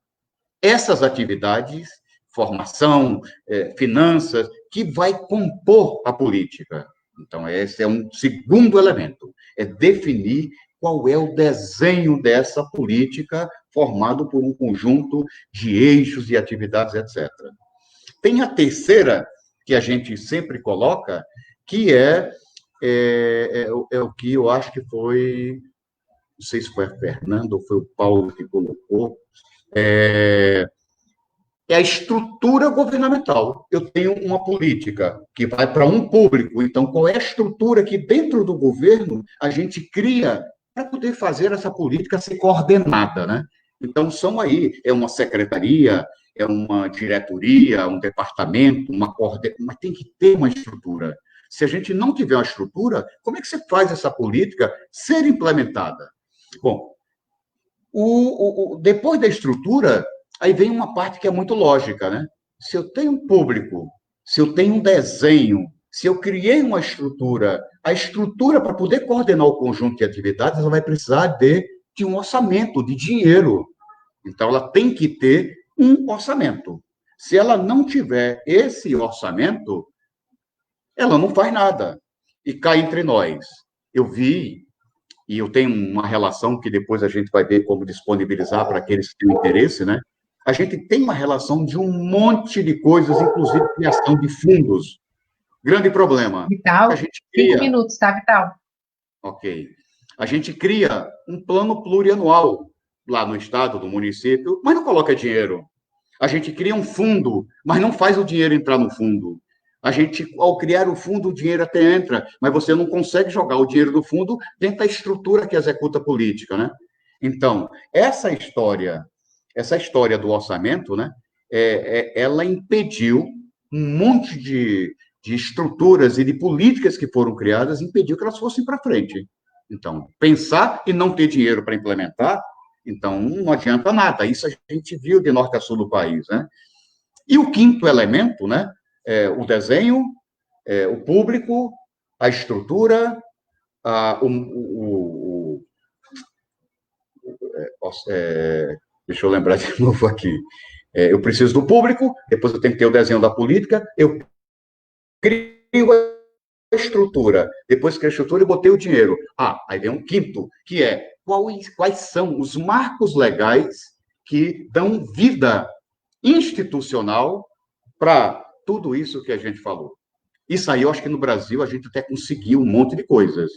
S5: essas atividades, formação, finanças, que vai compor a política? Então, esse é um segundo elemento, é definir qual é o desenho dessa política formado por um conjunto de eixos e atividades, etc. Tem a terceira, que a gente sempre coloca, que é o que eu acho que foi, não sei se foi a Fernanda ou foi o Paulo que colocou, é a estrutura governamental. Eu tenho uma política que vai para um público, então qual é a estrutura que dentro do governo a gente cria para poder fazer essa política ser coordenada, né? Então, são aí, é uma secretaria, é uma diretoria, um departamento, mas tem que ter uma estrutura. Se a gente não tiver uma estrutura, como é que você faz essa política ser implementada? Bom, depois da estrutura, aí vem uma parte que é muito lógica, né? Se eu tenho um público, se eu tenho um desenho, se eu criei uma estrutura, a estrutura para poder coordenar o conjunto de atividades, ela vai precisar de um orçamento, de dinheiro. Então, ela tem que ter um orçamento. Se ela não tiver esse orçamento, ela não faz nada. E cá entre nós, eu vi, e eu tenho uma relação que depois a gente vai ver como disponibilizar para aqueles que têm interesse, né? A gente tem uma relação de um monte de coisas, inclusive criação de fundos. Grande problema.
S2: Vital,
S5: a gente cria...
S2: 5 minutos, tá, Vital?
S5: Ok. A gente cria um plano plurianual lá no estado, no município, mas não coloca dinheiro. A gente cria um fundo, mas não faz o dinheiro entrar no fundo. A gente, ao criar o fundo, o dinheiro até entra, mas você não consegue jogar o dinheiro do fundo dentro da estrutura que executa a política, né? Então, essa história do orçamento, né, ela impediu um monte de estruturas e de políticas que foram criadas, impediu que elas fossem para frente. Então, pensar e não ter dinheiro para implementar, então não adianta nada. Isso a gente viu de norte a sul do país, né? E o quinto elemento, né, o desenho, o público, a estrutura, deixa eu lembrar de novo aqui. Eu preciso do público, depois eu tenho que ter o desenho da política, eu crio a estrutura, depois que a estrutura eu botei o dinheiro. Aí vem um quinto, que é quais são os marcos legais que dão vida institucional para tudo isso que a gente falou. Isso aí, eu acho que no Brasil a gente até conseguiu um monte de coisas.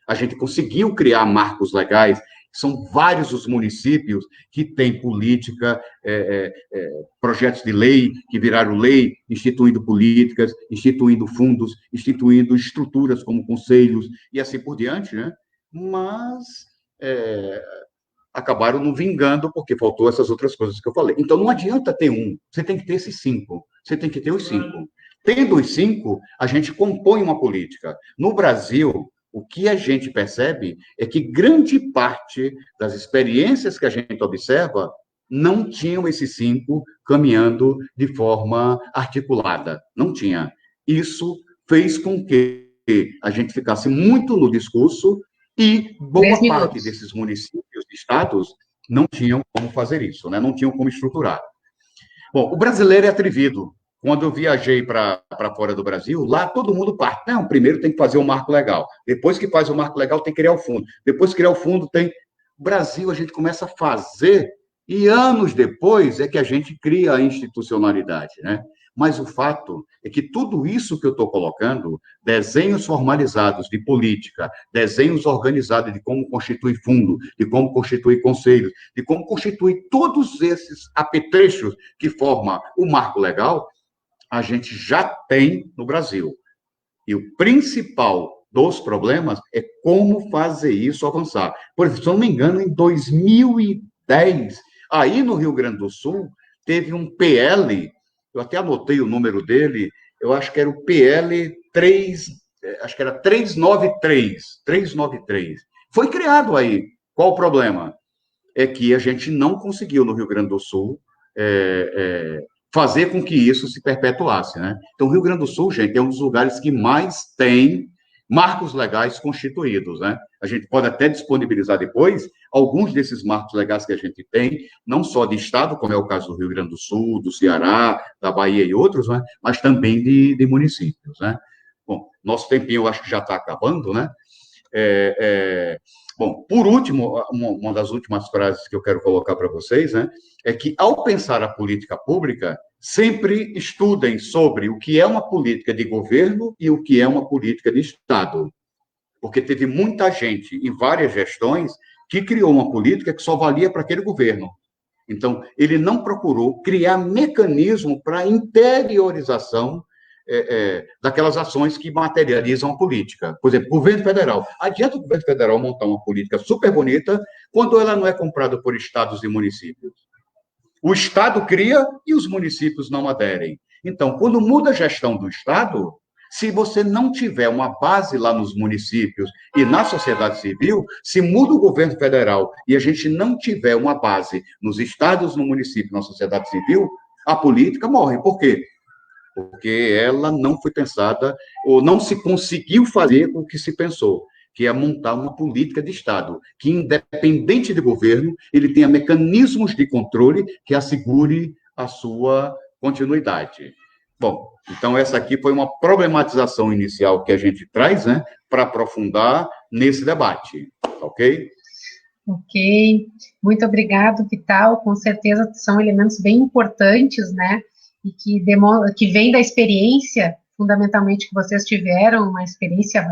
S5: A gente conseguiu criar marcos legais, São vários os municípios que têm política, projetos de lei que viraram lei, instituindo políticas, instituindo fundos, instituindo estruturas como conselhos e assim por diante, né? Mas acabaram não vingando porque faltou essas outras coisas que eu falei. Então, não adianta ter um, você tem que ter esses 5, você tem que ter os 5. Tendo os 5, a gente compõe uma política. No Brasil, o que a gente percebe é que grande parte das experiências que a gente observa não tinham esses 5 caminhando de forma articulada. Não tinha. Isso fez com que a gente ficasse muito no discurso e boa parte desses municípios, estados, não tinham como fazer isso, né? Não tinham como estruturar. Bom, o brasileiro é atrevido. Quando eu viajei para fora do Brasil, lá todo mundo parte. Não, primeiro tem que fazer um marco legal. Depois que faz o marco legal, tem que criar o fundo. Depois que criar o fundo, tem... Brasil, a gente começa a fazer e anos depois é que a gente cria a institucionalidade, né? Mas o fato é que tudo isso que eu estou colocando, desenhos formalizados de política, desenhos organizados de como constituir fundo, de como constituir conselhos, de como constituir todos esses apetrechos que formam o marco legal, a gente já tem no Brasil. E o principal dos problemas é como fazer isso avançar. Por exemplo, se eu não me engano, em 2010, aí no Rio Grande do Sul, teve um PL, eu até anotei o número dele, eu acho que era o PL 3, acho que era 393. Foi criado aí. Qual o problema? É que a gente não conseguiu no Rio Grande do Sul fazer com que isso se perpetuasse, né? Então, o Rio Grande do Sul, gente, é um dos lugares que mais tem marcos legais constituídos, né? A gente pode até disponibilizar depois alguns desses marcos legais que a gente tem, não só de estado, como é o caso do Rio Grande do Sul, do Ceará, da Bahia e outros, né? Mas também de municípios, né? Bom, nosso tempinho eu acho que já está acabando, né? Bom, por último, uma das últimas frases que eu quero colocar para vocês, né, é que, ao pensar a política pública, sempre estudem sobre o que é uma política de governo e o que é uma política de Estado. Porque teve muita gente, em várias gestões, que criou uma política que só valia para aquele governo. Então, ele não procurou criar mecanismo para interiorização daquelas ações que materializam a política. Por exemplo, governo federal. Adianta o governo federal montar uma política super bonita quando ela não é comprada por estados e municípios. O estado cria e os municípios não aderem. Então, quando muda a gestão do estado, se você não tiver uma base lá nos municípios e na sociedade civil, se muda o governo federal e a gente não tiver uma base nos estados, no município, na sociedade civil, a política morre. Por quê? Porque ela não foi pensada, ou não se conseguiu fazer o que se pensou, que é montar uma política de Estado, que, independente do governo, ele tenha mecanismos de controle que assegure a sua continuidade. Bom, então essa aqui foi uma problematização inicial que a gente traz, né, para aprofundar nesse debate, ok?
S2: Ok, muito obrigado, Vital, com certeza são elementos bem importantes, né, e que vem da experiência, fundamentalmente, que vocês tiveram, uma experiência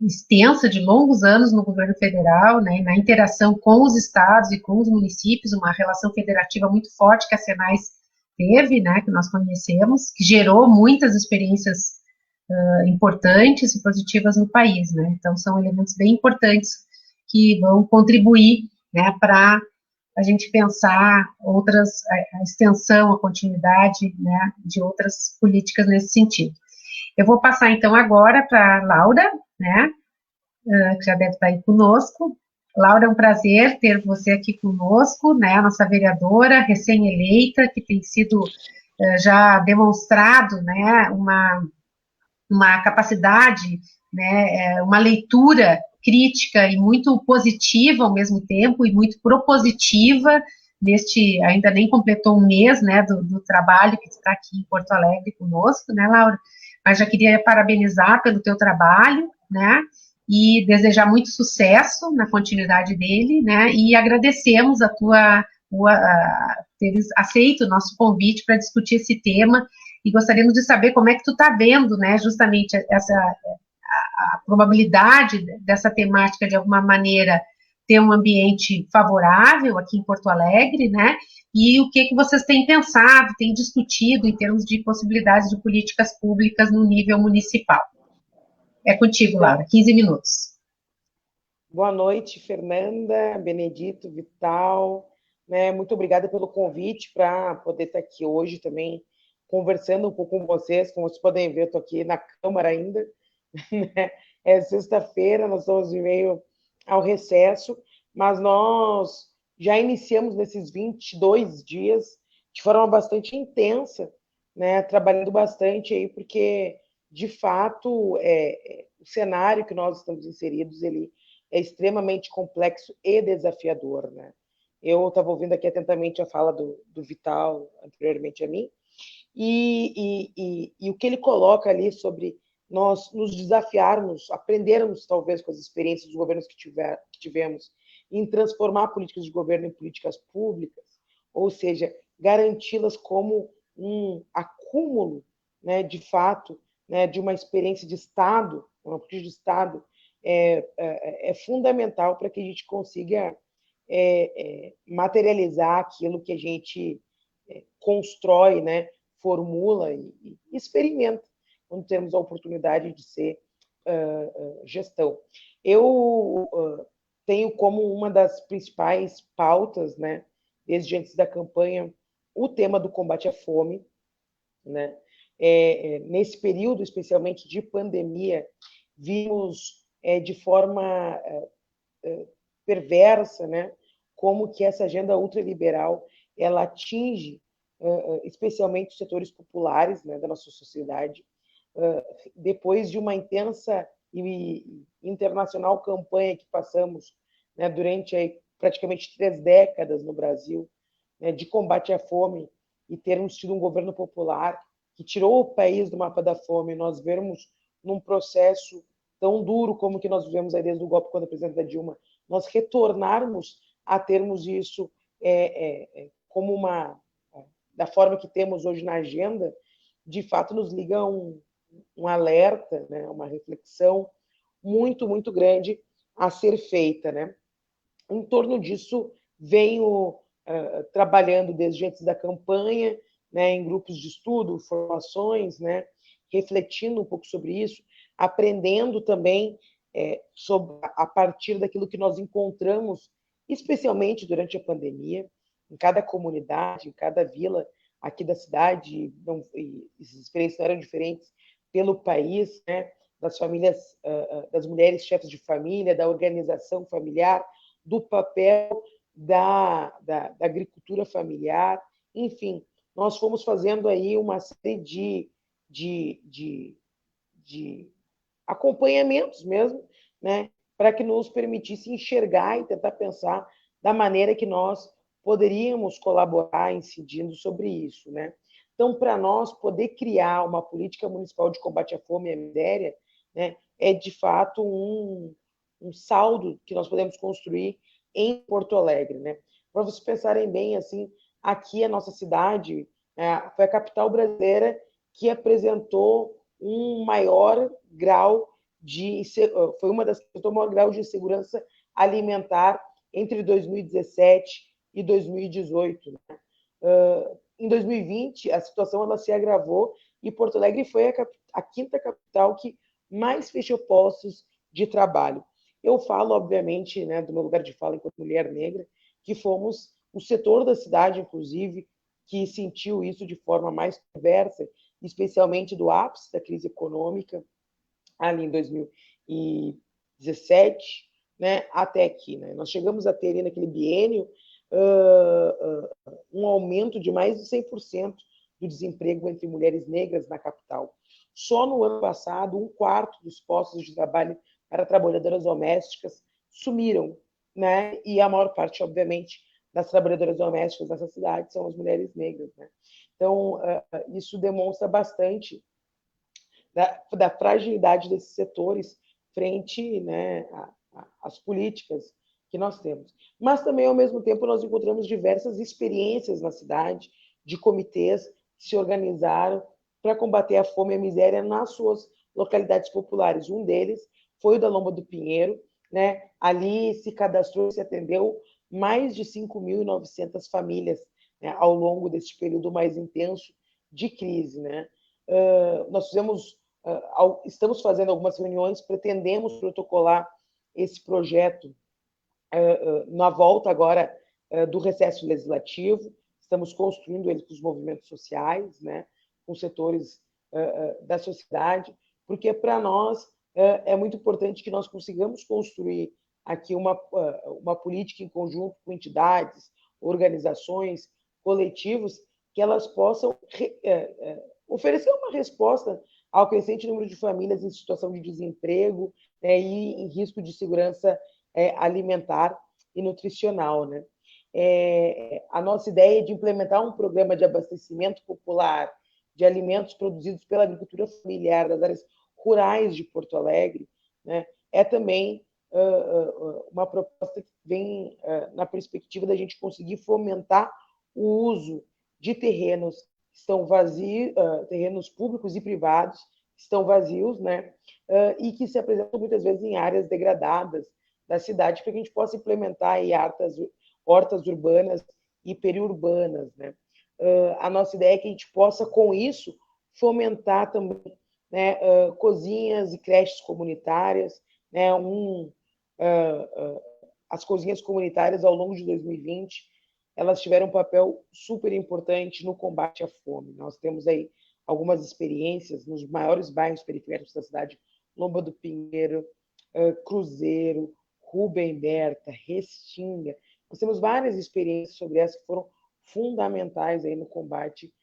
S2: extensa de longos anos no governo federal, né, na interação com os estados e com os municípios, uma relação federativa muito forte que a Senais teve, né, que nós conhecemos, que gerou muitas experiências importantes e positivas no país, né, então são elementos bem importantes que vão contribuir, né, para a gente pensar a extensão, a continuidade, né, de outras políticas nesse sentido. Eu vou passar, então, agora para a Laura, né, que já deve estar aí conosco. Laura, é um prazer ter você aqui conosco, né, a nossa vereadora recém-eleita, que tem sido já demonstrado, né, uma capacidade, né, uma leitura crítica e muito positiva ao mesmo tempo, e muito propositiva, ainda nem completou um mês, né, do trabalho que está aqui em Porto Alegre conosco, né, Laura? Mas já queria parabenizar pelo teu trabalho, né, e desejar muito sucesso na continuidade dele, né, e agradecemos teres aceito o nosso convite para discutir esse tema, e gostaríamos de saber como é que tu está vendo, né, justamente a probabilidade dessa temática, de alguma maneira, ter um ambiente favorável aqui em Porto Alegre, né? E o que vocês têm pensado, têm discutido em termos de possibilidades de políticas públicas no nível municipal. É contigo, Laura, 15 minutos.
S6: Boa noite, Fernanda, Benedito, Vital, né? Muito obrigada pelo convite para poder estar aqui hoje também conversando um pouco com vocês. Como vocês podem ver, eu estou aqui na Câmara ainda, né? É sexta-feira, nós estamos em meio ao recesso, mas nós já iniciamos nesses 22 dias de forma bastante intensa, né? Trabalhando bastante aí, porque, de fato, o cenário que nós estamos inseridos, ele é extremamente complexo e desafiador, né? Eu estava ouvindo aqui atentamente a fala do Vital, anteriormente a mim, e o que ele coloca ali sobre nós nos desafiarmos, aprendermos, talvez, com as experiências dos governos que tivemos, em transformar políticas de governo em políticas públicas, ou seja, garanti-las como um acúmulo, né, de fato, né, de uma experiência de Estado, uma política de Estado, é fundamental para que a gente consiga materializar aquilo que a gente constrói, né, formula e experimenta quando temos a oportunidade de ser gestão. Eu tenho como uma das principais pautas, né, desde antes da campanha, o tema do combate à fome, né? Nesse período, especialmente de pandemia, vimos de forma perversa, né, como que essa agenda ultraliberal ela atinge especialmente os setores populares, né, da nossa sociedade, depois de uma intensa e internacional campanha que passamos, né, durante aí, praticamente 3 décadas no Brasil, né, de combate à fome, e termos tido um governo popular que tirou o país do mapa da fome, nós vermos num processo tão duro como que nós vivemos aí desde o golpe quando a presidenta Dilma, nós retornarmos a termos isso como da forma que temos hoje na agenda, de fato nos liga um alerta, né, uma reflexão muito, muito grande a ser feita, né? Em torno disso, venho trabalhando desde antes da campanha, né, em grupos de estudo, formações, né, refletindo um pouco sobre isso, aprendendo também a partir daquilo que nós encontramos, especialmente durante a pandemia, em cada comunidade, em cada vila aqui da cidade, as experiências não eram diferentes pelo país, né, das famílias, das mulheres chefes de família, da organização familiar, do papel da agricultura familiar, enfim, nós fomos fazendo aí uma série de acompanhamentos mesmo, né, para que nos permitisse enxergar e tentar pensar da maneira que nós poderíamos colaborar incidindo sobre isso, né? Então, para nós poder criar uma política municipal de combate à fome e à miséria, né, é de fato um saldo que nós podemos construir em Porto Alegre, né? Para vocês pensarem bem, assim, aqui a nossa cidade foi a capital brasileira que apresentou um maior grau foi uma das que apresentou um maior grau de insegurança alimentar entre 2017 e 2018. Né? Em 2020, a situação ela se agravou e Porto Alegre foi a quinta capital que mais fechou postos de trabalho. Eu falo, obviamente, né, do meu lugar de fala enquanto mulher negra, que fomos o setor da cidade, inclusive, que sentiu isso de forma mais perversa, especialmente do ápice da crise econômica, ali em 2017, né, até aqui. Né? Nós chegamos a ter ali naquele biênio um aumento de mais de 100% do desemprego entre mulheres negras na capital. Só no ano passado, 1/4 dos postos de trabalho para trabalhadoras domésticas sumiram, né? E a maior parte, obviamente, das trabalhadoras domésticas dessa cidade são as mulheres negras, né? Então, isso demonstra bastante da fragilidade desses setores frente, né, às políticas que nós temos. Mas também, ao mesmo tempo, nós encontramos diversas experiências na cidade de comitês que se organizaram para combater a fome e a miséria nas suas localidades populares. Um deles foi o da Lomba do Pinheiro, né, ali se cadastrou, se atendeu mais de 5.900 famílias, né, ao longo desse período mais intenso de crise, né? Nós estamos fazendo algumas reuniões, pretendemos protocolar esse projeto na volta agora do recesso legislativo. Estamos construindo ele com os movimentos sociais, né, com setores da sociedade, porque para nós é muito importante que nós consigamos construir aqui uma política em conjunto com entidades, organizações, coletivos, que elas possam oferecer uma resposta ao crescente número de famílias em situação de desemprego, né, e em risco de segurança alimentar e nutricional, né? A nossa ideia é de implementar um programa de abastecimento popular de alimentos produzidos pela agricultura familiar das áreas rurais de Porto Alegre, né? É também uma proposta que vem na perspectiva da gente conseguir fomentar o uso de terrenos que estão vazios, terrenos públicos e privados que estão vazios, né? E que se apresentam muitas vezes em áreas degradadas da cidade, para que a gente possa implementar aí hortas urbanas e periurbanas, né? A nossa ideia é que a gente possa, com isso, fomentar também, né, cozinhas e creches comunitárias, né? As cozinhas comunitárias, ao longo de 2020, elas tiveram um papel super importante no combate à fome. Nós temos aí algumas experiências nos maiores bairros periféricos da cidade: Lomba do Pinheiro, Cruzeiro, Rubem Berta, Restinga. Nós temos várias experiências sobre essas que foram fundamentais aí no combate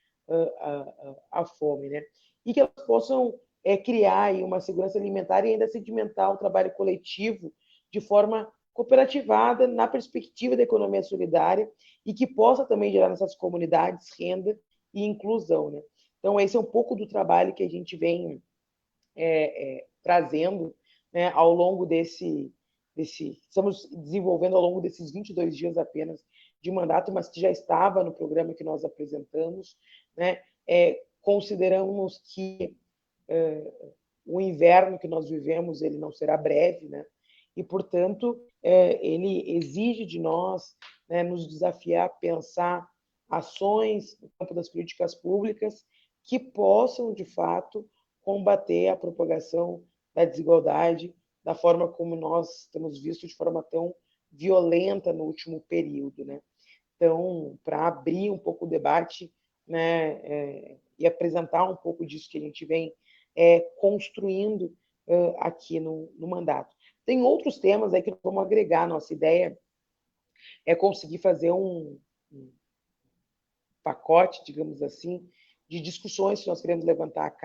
S6: à fome, né? E que elas possam criar aí uma segurança alimentar e ainda sedimentar o trabalho coletivo de forma cooperativada, na perspectiva da economia solidária, e que possa também gerar nessas comunidades renda e inclusão, né? Então, esse é um pouco do trabalho que a gente vem trazendo, né, ao longo estamos desenvolvendo ao longo desses 22 dias apenas de mandato, mas que já estava no programa que nós apresentamos, né? Consideramos que o inverno que nós vivemos ele não será breve, né? E, portanto, ele exige de nós, né, nos desafiar a pensar ações no campo das políticas públicas que possam, de fato, combater a propagação da desigualdade da forma como nós temos visto de forma tão violenta no último período, né? Então, para abrir um pouco o debate, né, e apresentar um pouco disso que a gente vem construindo aqui no mandato. Tem outros temas aí que vamos agregar. Nossa ideia é conseguir fazer um pacote, digamos assim, de discussões que nós queremos levantar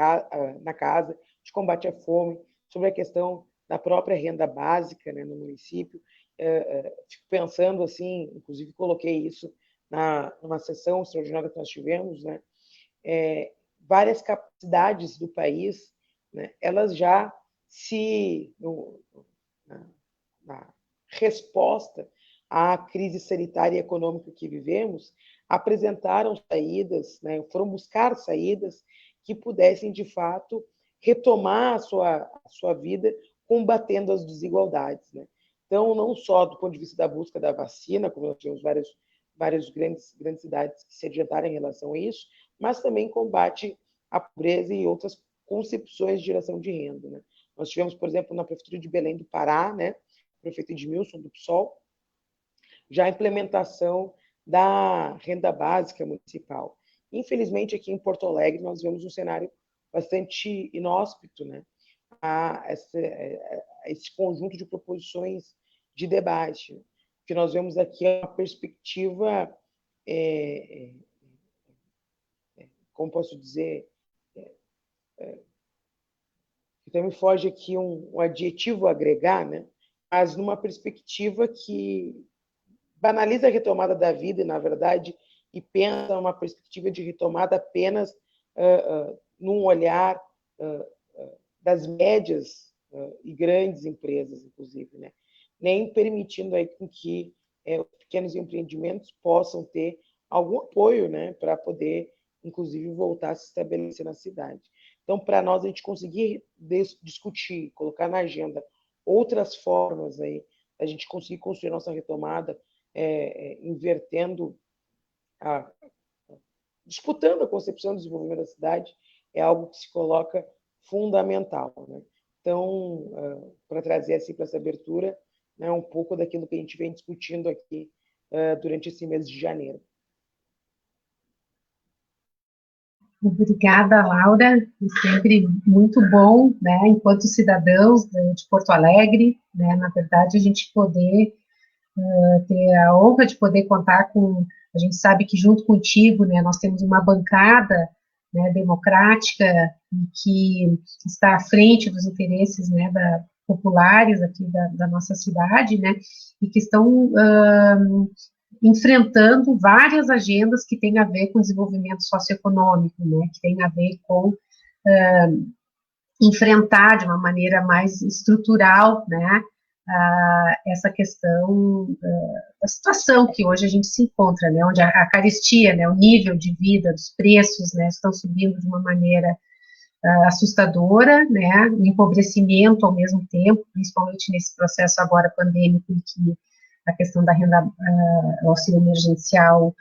S6: na casa, de combate à fome, sobre a questão da própria renda básica, né, no município. Fico pensando assim, inclusive coloquei isso numa sessão extraordinária que nós tivemos, né, várias capacidades do país, né, elas já na resposta à crise sanitária e econômica que vivemos, apresentaram saídas, né, foram buscar saídas que pudessem, de fato, retomar a sua vida combatendo as desigualdades, né? Então, não só do ponto de vista da busca da vacina, como nós tivemos várias grandes cidades que se adiantaram em relação a isso, mas também combate à pobreza e outras concepções de geração de renda, né? Nós tivemos, por exemplo, na Prefeitura de Belém do Pará, né, o prefeito Edmilson do PSOL, já a implementação da renda básica municipal. Infelizmente, aqui em Porto Alegre, nós vemos um cenário bastante inóspito, né, a esse conjunto de proposições de debate. O que nós vemos aqui é uma perspectiva, como posso dizer, então me foge aqui um adjetivo a agregar, né, mas numa perspectiva que banaliza a retomada da vida, na verdade, e pensa uma perspectiva de retomada apenas num olhar das médias e grandes empresas, inclusive, né? Nem permitindo aí com que os pequenos empreendimentos possam ter algum apoio, né, para poder, inclusive, voltar a se estabelecer na cidade. Então, para nós, a gente conseguir discutir, colocar na agenda outras formas aí a gente conseguir construir a nossa retomada, invertendo, disputando a concepção do desenvolvimento da cidade, é algo que se coloca fundamental, né? Então, para trazer assim para essa abertura, né, um pouco daquilo que a gente vem discutindo aqui durante esse mês de janeiro.
S2: Obrigada, Laura. É sempre muito bom, né, enquanto cidadãos de Porto Alegre, né, na verdade, a gente poder ter a honra de poder contar com, a gente sabe que junto contigo, né, nós temos uma bancada, né, democrática, que está à frente dos interesses, né, populares aqui da nossa cidade, né, e que estão enfrentando várias agendas que têm a ver com desenvolvimento socioeconômico, né, que tem a ver com enfrentar de uma maneira mais estrutural, né, essa questão da situação que hoje a gente se encontra, né, onde a carestia, né, o nível de vida, dos preços, né, estão subindo de uma maneira assustadora, né, o empobrecimento ao mesmo tempo, principalmente nesse processo agora pandêmico, em que a questão da renda, o auxílio emergencial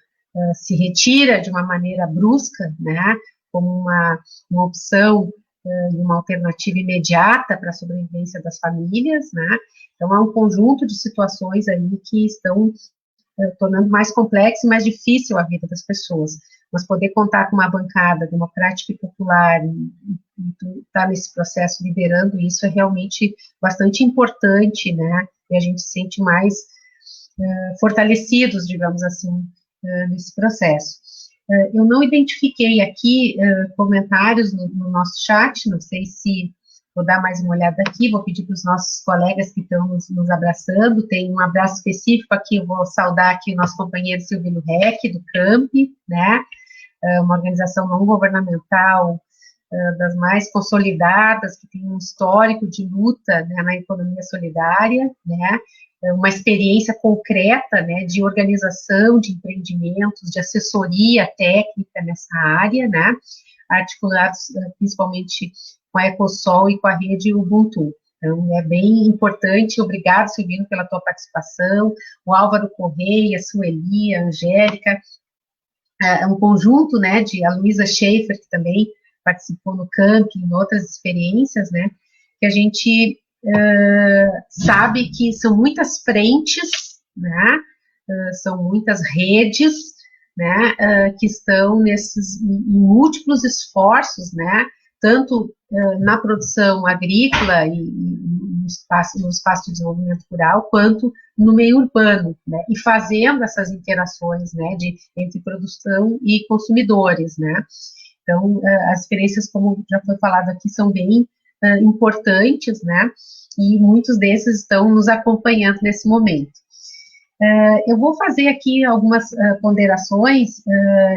S2: se retira de uma maneira brusca, né, como uma opção e uma alternativa imediata para a sobrevivência das famílias, né. Então, há um conjunto de situações aí que estão tornando mais complexo e mais difícil a vida das pessoas. Mas poder contar com uma bancada democrática e popular e estar nesse processo liderando isso é realmente bastante importante, né, e a gente se sente mais fortalecidos, digamos assim, nesse processo. Eu não identifiquei aqui comentários no nosso chat, não sei se vou dar mais uma olhada aqui, vou pedir para os nossos colegas que estão nos abraçando, tem um abraço específico aqui, eu vou saudar aqui o nosso companheiro Silvino Reck, do CAMP, né, uma organização não governamental das mais consolidadas, que tem um histórico de luta, né, na economia solidária, né, uma experiência concreta, né, de organização de empreendimentos, de assessoria técnica nessa área, né, articulados principalmente com a Ecosol e com a rede Ubuntu. Então, é bem importante. Obrigado, Silvino, pela tua participação, o Álvaro Correia, a Sueli, a Angélica, um conjunto, né, a Luísa Schaefer, que também participou no camp, em outras experiências, né, que a gente sabe que são muitas frentes, né, são muitas redes, né, que estão nesses múltiplos esforços, né, tanto na produção agrícola e no espaço de desenvolvimento rural, quanto no meio urbano, né, e fazendo essas interações, né, entre produção e consumidores, né. Então, as experiências, como já foi falado aqui, são bem importantes, né, e muitos desses estão nos acompanhando nesse momento. Eu vou fazer aqui algumas ponderações,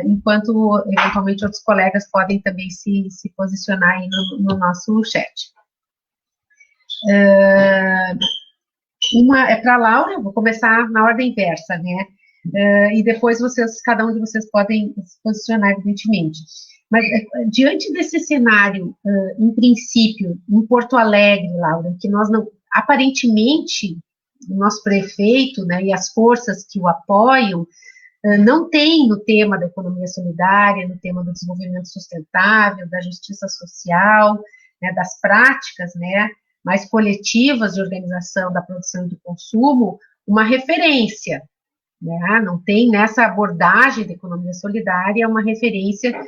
S2: enquanto, eventualmente, outros colegas podem também se posicionar aí no nosso chat. Uma é para a Laura, vou começar na ordem inversa, né, e depois cada um de vocês podem se posicionar, evidentemente. Mas, diante desse cenário, em princípio, em Porto Alegre, Laura, que nós não, aparentemente, o nosso prefeito, né, e as forças que o apoiam, não tem no tema da economia solidária, no tema do desenvolvimento sustentável, da justiça social, né, das práticas, né, mais coletivas de organização da produção e do consumo, uma referência, né, não tem nessa abordagem da economia solidária uma referência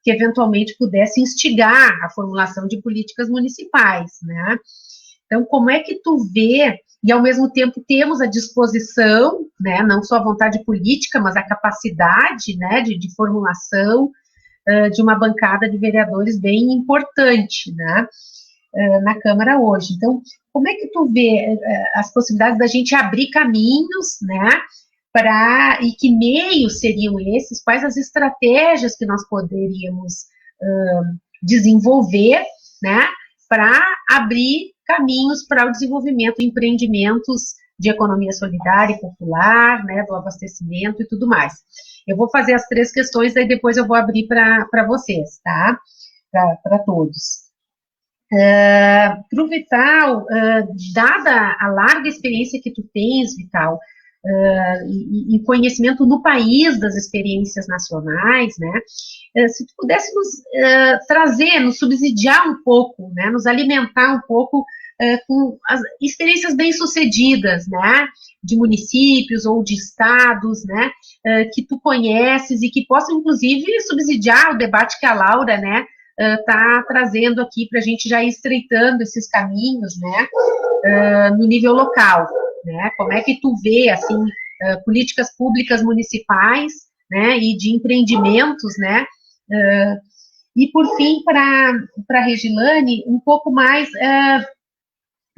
S2: que eventualmente pudesse instigar a formulação de políticas municipais, né. Então, como é que tu vê, e ao mesmo tempo temos a disposição, né, não só a vontade política, mas a capacidade, né, de formulação de uma bancada de vereadores bem importante, né, na Câmara hoje. Então, como é que tu vê as possibilidades da gente abrir caminhos, né, e que meios seriam esses, quais as estratégias que nós poderíamos desenvolver, né, para abrir caminhos para o desenvolvimento de empreendimentos de economia solidária e popular, né, do abastecimento e tudo mais. Eu vou fazer as 3 questões, daí depois eu vou abrir para vocês, tá? Para todos. Para o Vital, dada a larga experiência que tu tens, Vital, e conhecimento no país das experiências nacionais, né? Se tu pudesse nos trazer, nos subsidiar um pouco, né? Nos alimentar um pouco com as experiências bem-sucedidas, né? De municípios ou de estados, né? Que tu conheces e que possam, inclusive, subsidiar o debate que a Laura, né? Está trazendo aqui para a gente já ir estreitando esses caminhos, né? No nível local. Né? Como é que tu vê, assim, políticas públicas municipais, né, e de empreendimentos, né, e por fim, para a Regilane, um pouco mais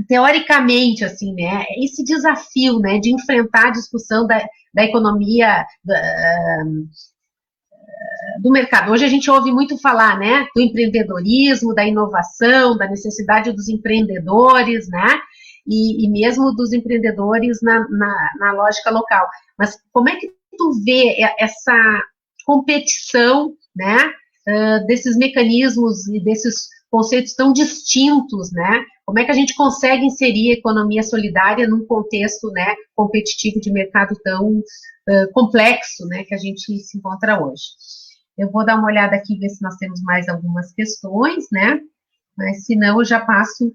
S2: teoricamente, assim, né, esse desafio, né, de enfrentar a discussão da economia, do mercado. Hoje a gente ouve muito falar, né, do empreendedorismo, da inovação, da necessidade dos empreendedores, né, e mesmo dos empreendedores na lógica local. Mas como é que tu vê essa competição, né, desses mecanismos e desses conceitos tão distintos, né? Como é que a gente consegue inserir a economia solidária num contexto, né, competitivo de mercado tão complexo, né, que a gente se encontra hoje? Eu vou dar uma olhada aqui, ver se nós temos mais algumas questões, né? Mas, se não, eu já passo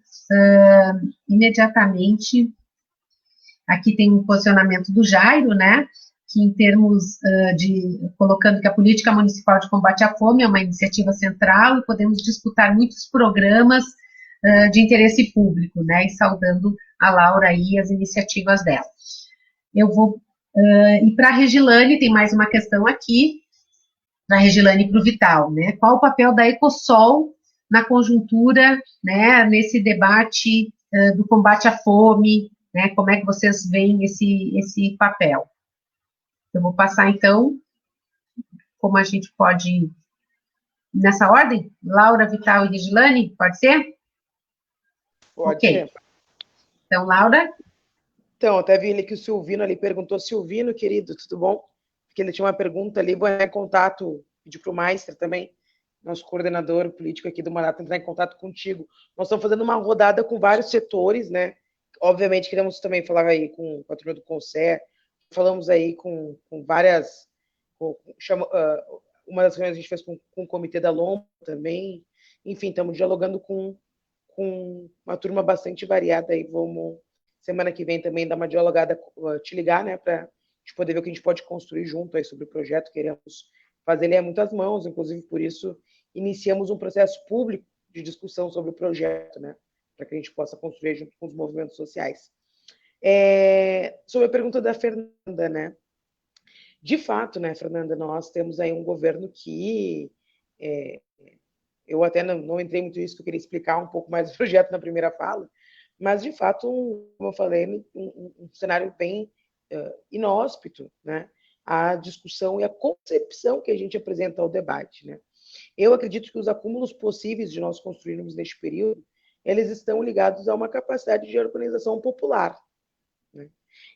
S2: imediatamente. Aqui tem um posicionamento do Jairo, né? Que, em termos colocando que a política municipal de combate à fome é uma iniciativa central e podemos disputar muitos programas de interesse público, né? E saudando a Laura e as iniciativas dela. Eu vou. E para a Regilane, tem mais uma questão aqui. Para a Regilane e para o Vital, né? Qual o papel da Ecosol na conjuntura, né, nesse debate do combate à fome, né? Como é que vocês veem esse papel? Eu vou passar, então, como a gente pode, nessa ordem? Laura, Vital e Regilane, pode ser?
S6: Pode ser.
S2: Então, Laura?
S6: Então, até vi ali que o Silvino ali perguntou, Silvino, querido, tudo bom? Porque ele tinha uma pergunta ali, vou entrar em contato, pedir para o Meister também, nosso coordenador político aqui do mandato, entrar em contato contigo. Nós estamos fazendo uma rodada com vários setores, né? Obviamente, queremos também falar aí com a turma do Conselho, falamos aí com várias... uma das reuniões a gente fez com o Comitê da Lomba também. Enfim, estamos dialogando com uma turma bastante variada aí. Vamos, semana que vem, também dar uma dialogada, te ligar, né? Para a gente poder ver o que a gente pode construir junto aí sobre o projeto. Queremos fazer ele a muitas mãos, inclusive por isso iniciamos um processo público de discussão sobre o projeto, né? Para que a gente possa construir junto com os movimentos sociais. Sobre a pergunta da Fernanda, né? De fato, né, Fernanda, nós temos aí um governo que eu até não entrei muito nisso, que eu queria explicar um pouco mais do projeto na primeira fala, mas de fato, como eu falei, um cenário bem inóspito, né? A discussão e a concepção que a gente apresenta ao debate, né? Eu acredito que os acúmulos possíveis de nós construirmos neste período, eles estão ligados a uma capacidade de organização popular, né?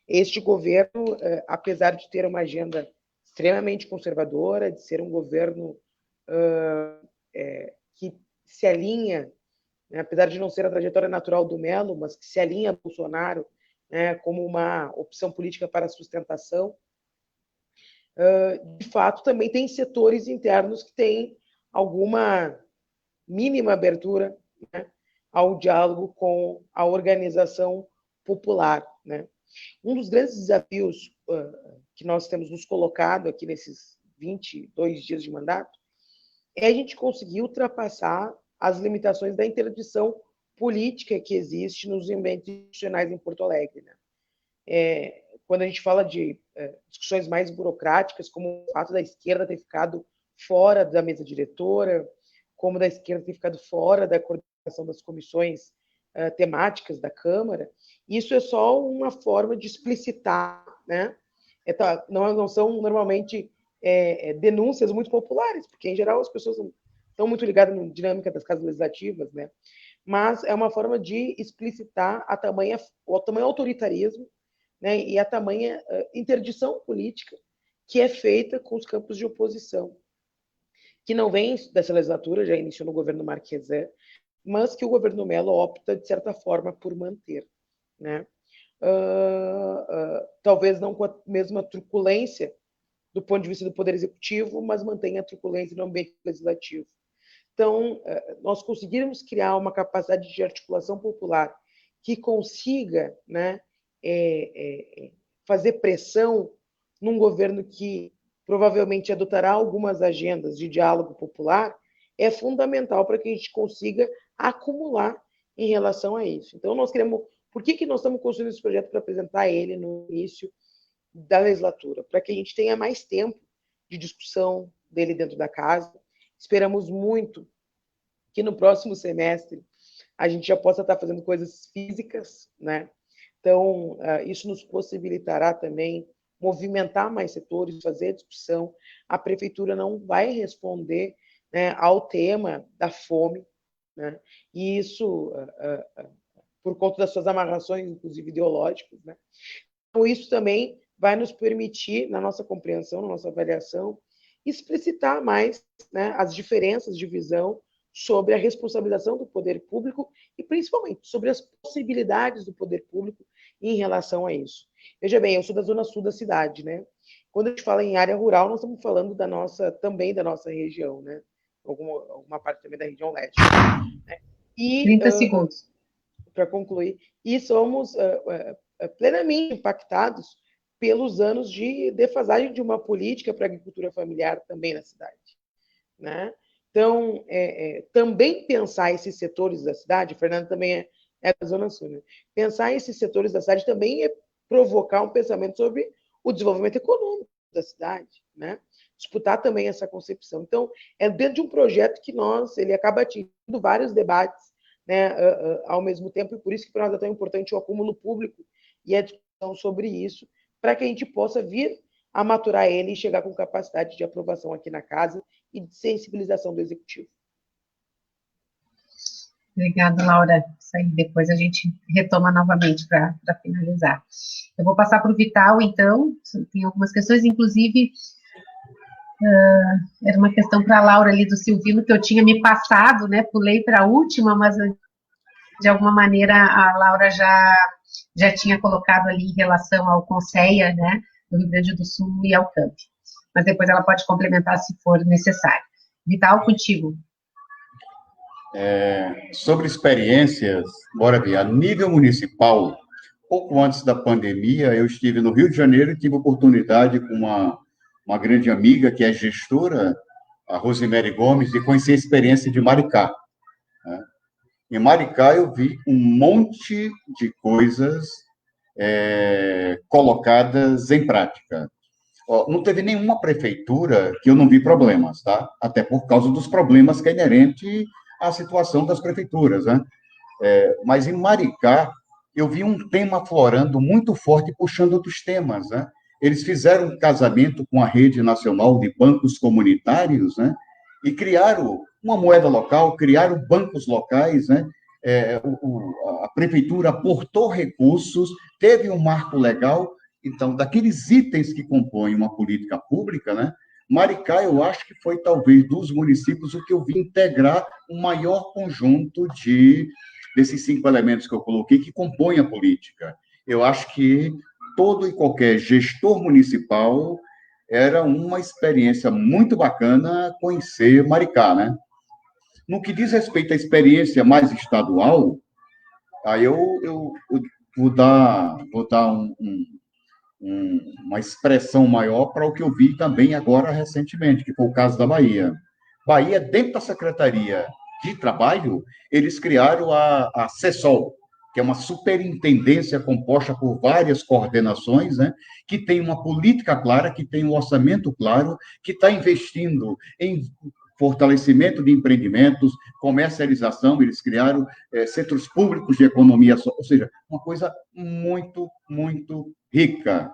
S6: Este governo, apesar de ter uma agenda extremamente conservadora, de ser um governo que se alinha, né, apesar de não ser a trajetória natural do Melo, mas que se alinha a Bolsonaro, né, como uma opção política para a sustentação, de fato, também tem setores internos que têm alguma mínima abertura, né, ao diálogo com a organização popular, né? Um dos grandes desafios que nós temos nos colocado aqui nesses 22 dias de mandato é a gente conseguir ultrapassar as limitações da interdição política que existe nos ambientes institucionais em Porto Alegre, né? Quando a gente fala de discussões mais burocráticas, como o fato da esquerda ter ficado fora da mesa diretora, como da esquerda ter ficado fora da coordenação das comissões temáticas da Câmara, isso é só uma forma de explicitar, né? Não são normalmente denúncias muito populares, porque, em geral, as pessoas não estão muito ligadas na dinâmica das casas legislativas, né? Mas é uma forma de explicitar o tamanho autoritarismo, né, e a tamanha interdição política que é feita com os campos de oposição, que não vem dessa legislatura, já iniciou no governo Marquesan, mas que o governo Mello opta, de certa forma, por manter, né? Talvez não com a mesma truculência do ponto de vista do Poder Executivo, mas mantenha a truculência no ambiente legislativo. Então, nós conseguirmos criar uma capacidade de articulação popular que consiga, né, fazer pressão num governo que provavelmente adotará algumas agendas de diálogo popular, é fundamental para que a gente consiga acumular em relação a isso. Então, nós queremos... Por que nós estamos construindo esse projeto para apresentar ele no início da legislatura? Para que a gente tenha mais tempo de discussão dele dentro da casa. Esperamos muito que no próximo semestre a gente já possa estar fazendo coisas físicas, né? Então, isso nos possibilitará também movimentar mais setores, fazer discussão. A prefeitura não vai responder, né, ao tema da fome, né? E isso, por conta das suas amarrações, inclusive ideológicas, né? Então, isso também vai nos permitir, na nossa compreensão, na nossa avaliação, explicitar mais, né, as diferenças de visão sobre a responsabilização do poder público e, principalmente, sobre as possibilidades do poder público em relação a isso. Veja bem, eu sou da zona sul da cidade, né? Quando a gente fala em área rural, nós estamos falando também da nossa região, né? Alguma parte também da região leste. Né? E,
S2: 30 segundos.
S6: Para concluir, e somos plenamente impactados pelos anos de defasagem de uma política para a agricultura familiar também na cidade, né? Então, também pensar esses setores da cidade, Fernando também é da Zona Sul, né? Pensar esses setores da cidade também é provocar um pensamento sobre o desenvolvimento econômico da cidade, né? Disputar também essa concepção. Então, é dentro de um projeto que ele acaba atingindo vários debates, né, ao mesmo tempo, e por isso que para nós é tão importante o acúmulo público e a discussão sobre isso, para que a gente possa vir a maturar ele e chegar com capacidade de aprovação aqui na casa e de sensibilização do Executivo.
S2: Obrigada, Laura. Isso aí, depois a gente retoma novamente para finalizar. Eu vou passar para o Vital, então, tem algumas questões, inclusive, era uma questão para a Laura ali do Silvino, que eu tinha me passado, né, pulei para a última, mas de alguma maneira a Laura já tinha colocado ali em relação ao Conceia, né, do Rio Grande do Sul e ao CAMP. Mas depois ela pode complementar se for necessário. Vital, contigo.
S5: Sobre experiências, bora ver, a nível municipal, pouco antes da pandemia, eu estive no Rio de Janeiro e tive oportunidade com uma grande amiga, que é gestora, a Rosemary Gomes, de conhecer a experiência de Maricá. Né? Em Maricá, eu vi um monte de coisas colocadas em prática. Não teve nenhuma prefeitura que eu não vi problemas, tá? Até por causa dos problemas que é inerente à situação das prefeituras, né? Mas em Maricá, eu vi um tema aflorando muito forte, puxando outros temas, né? Eles fizeram um casamento com a Rede Nacional de Bancos Comunitários, né? E criaram uma moeda local, criaram bancos locais, né? A prefeitura aportou recursos, teve um marco legal. Então, daqueles itens que compõem uma política pública, né? Maricá, eu acho que foi, talvez, dos municípios o que eu vi integrar o maior conjunto desses 5 elementos que eu coloquei que compõem a política. Eu acho que todo e qualquer gestor municipal era uma experiência muito bacana conhecer Maricá, né? No que diz respeito à experiência mais estadual, aí eu vou dar uma expressão maior para o que eu vi também agora recentemente, que foi o caso da Bahia. Bahia, dentro da Secretaria de Trabalho, eles criaram a CESOL, que é uma superintendência composta por várias coordenações, né, que tem uma política clara, que tem um orçamento claro, que está investindo em fortalecimento de empreendimentos, comercialização, eles criaram centros públicos de economia, ou seja, uma coisa muito, muito rica,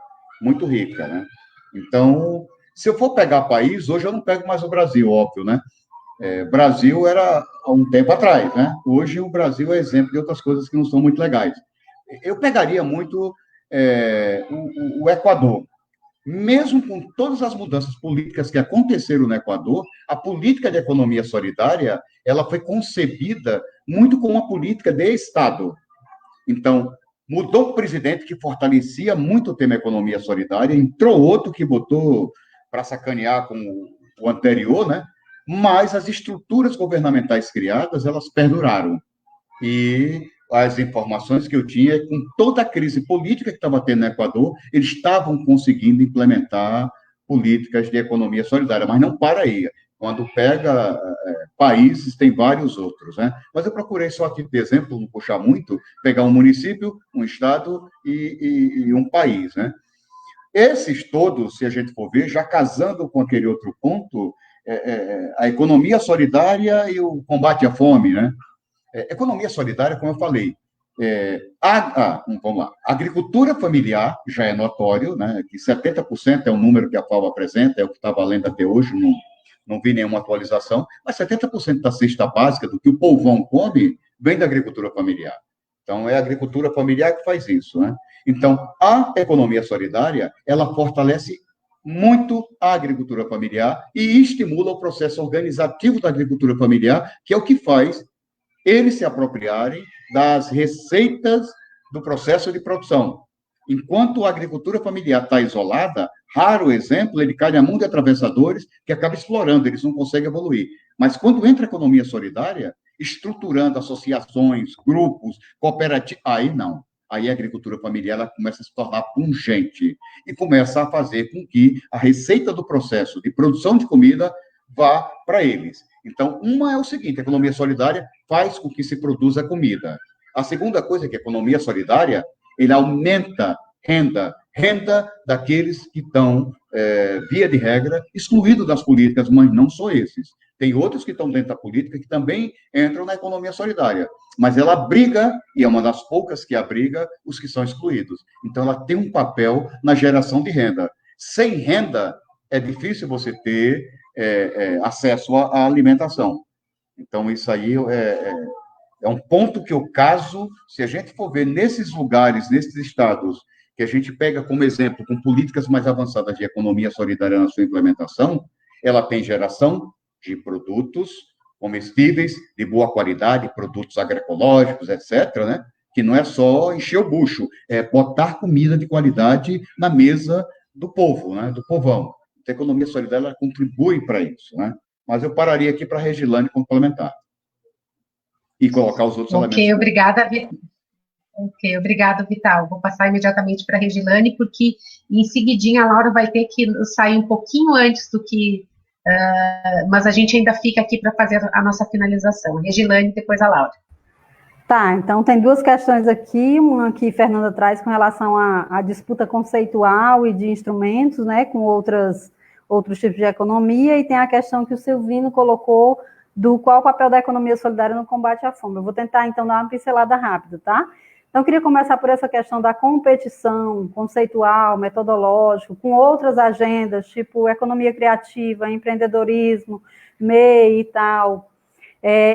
S5: né? Então, se eu for pegar país, hoje eu não pego mais o Brasil, óbvio, né? Brasil era há um tempo atrás, né? Hoje o Brasil é exemplo de outras coisas que não são muito legais. Eu pegaria muito o Equador. mesmo com todas as mudanças políticas que aconteceram no Equador, a política de economia solidária, ela foi concebida muito como uma política de Estado. Então, mudou o presidente que fortalecia muito o tema economia solidária, entrou outro que botou para sacanear com o anterior, né? Mas as estruturas governamentais criadas, elas perduraram. E as informações que eu tinha, com toda a crise política que estava tendo no Equador, eles estavam conseguindo implementar políticas de economia solidária, mas não para aí. Quando pega países, tem vários outros, né? Mas eu procurei só aqui, por exemplo, não puxar muito, pegar um município, um estado e um país, né? Esses todos, se a gente for ver, já casando com aquele outro ponto, a economia solidária e o combate à fome, né? Economia solidária, como eu falei, vamos lá, agricultura familiar já é notório, né, que 70% é o número que a FAO apresenta, é o que está valendo até hoje, não vi nenhuma atualização, mas 70% da cesta básica do que o povão come vem da agricultura familiar. Então, é a agricultura familiar que faz isso, né? Então, a economia solidária, ela fortalece muito a agricultura familiar e estimula o processo organizativo da agricultura familiar, que é o que faz eles se apropriarem das receitas do processo de produção. Enquanto a agricultura familiar está isolada, raro exemplo, ele cai na mão de atravessadores que acaba explorando, eles não conseguem evoluir. Mas quando entra a economia solidária, estruturando associações, grupos, cooperativas, aí não. Aí a agricultura familiar ela começa a se tornar pungente e começa a fazer com que a receita do processo de produção de comida vá para eles. Então, uma é o seguinte, a economia solidária faz com que se produza comida. A segunda coisa é que a economia solidária, ele aumenta renda daqueles que estão, via de regra, excluídos das políticas, mas não só esses. Tem outros que estão dentro da política que também entram na economia solidária, mas ela abriga, e é uma das poucas que abriga, os que são excluídos. Então, ela tem um papel na geração de renda. Sem renda, é difícil você ter acesso à alimentação. Então, isso aí é um ponto que eu caso, se a gente for ver nesses lugares, nesses estados, que a gente pega como exemplo, com políticas mais avançadas de economia solidária na sua implementação, ela tem geração de produtos comestíveis, de boa qualidade, produtos agroecológicos, etc., né? Que não é só encher o bucho, é botar comida de qualidade na mesa do povo, né? Do povão. A economia solidária ela contribui para isso, né? Mas eu pararia aqui para a Regilane complementar e colocar os outros elementos.
S2: Obrigada, Vital. Vou passar imediatamente para a Regilane, porque em seguidinha a Laura vai ter que sair um pouquinho antes do que... mas a gente ainda fica aqui para fazer a nossa finalização. A Regilane, depois a Laura.
S4: Tá, então tem duas questões aqui, uma que a Fernanda traz com relação à disputa conceitual e de instrumentos, né, com outros tipos de economia, e tem a questão que o Silvino colocou do qual o papel da economia solidária no combate à fome. Eu vou tentar, então, dar uma pincelada rápida, tá? Então, eu queria começar por essa questão da competição conceitual, metodológico, com outras agendas, tipo economia criativa, empreendedorismo, MEI e tal.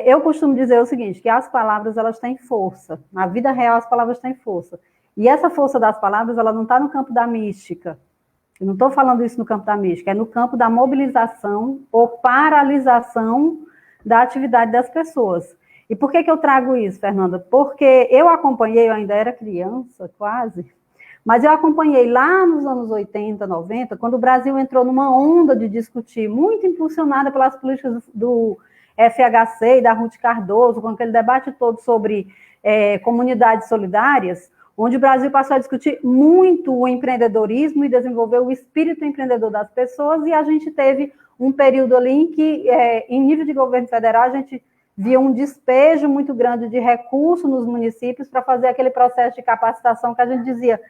S4: Eu costumo dizer o seguinte, que as palavras, elas têm força. Na vida real, as palavras têm força. E essa força das palavras, ela não está no campo da mística. Eu não estou falando isso no campo da mística, é no campo da mobilização ou paralisação da atividade das pessoas. E por que eu trago isso, Fernanda? Porque eu acompanhei, eu ainda era criança, quase, mas eu acompanhei lá nos anos 80, 90, quando o Brasil entrou numa onda de discutir, muito impulsionada pelas políticas do FHC e da Ruth Cardoso, com aquele debate todo sobre comunidades solidárias, onde o Brasil passou a discutir muito o empreendedorismo e desenvolver o espírito empreendedor das pessoas, e a gente teve um período ali em que, em nível de governo federal, a gente via um despejo muito grande de recursos nos municípios para fazer aquele processo de capacitação que a gente dizia,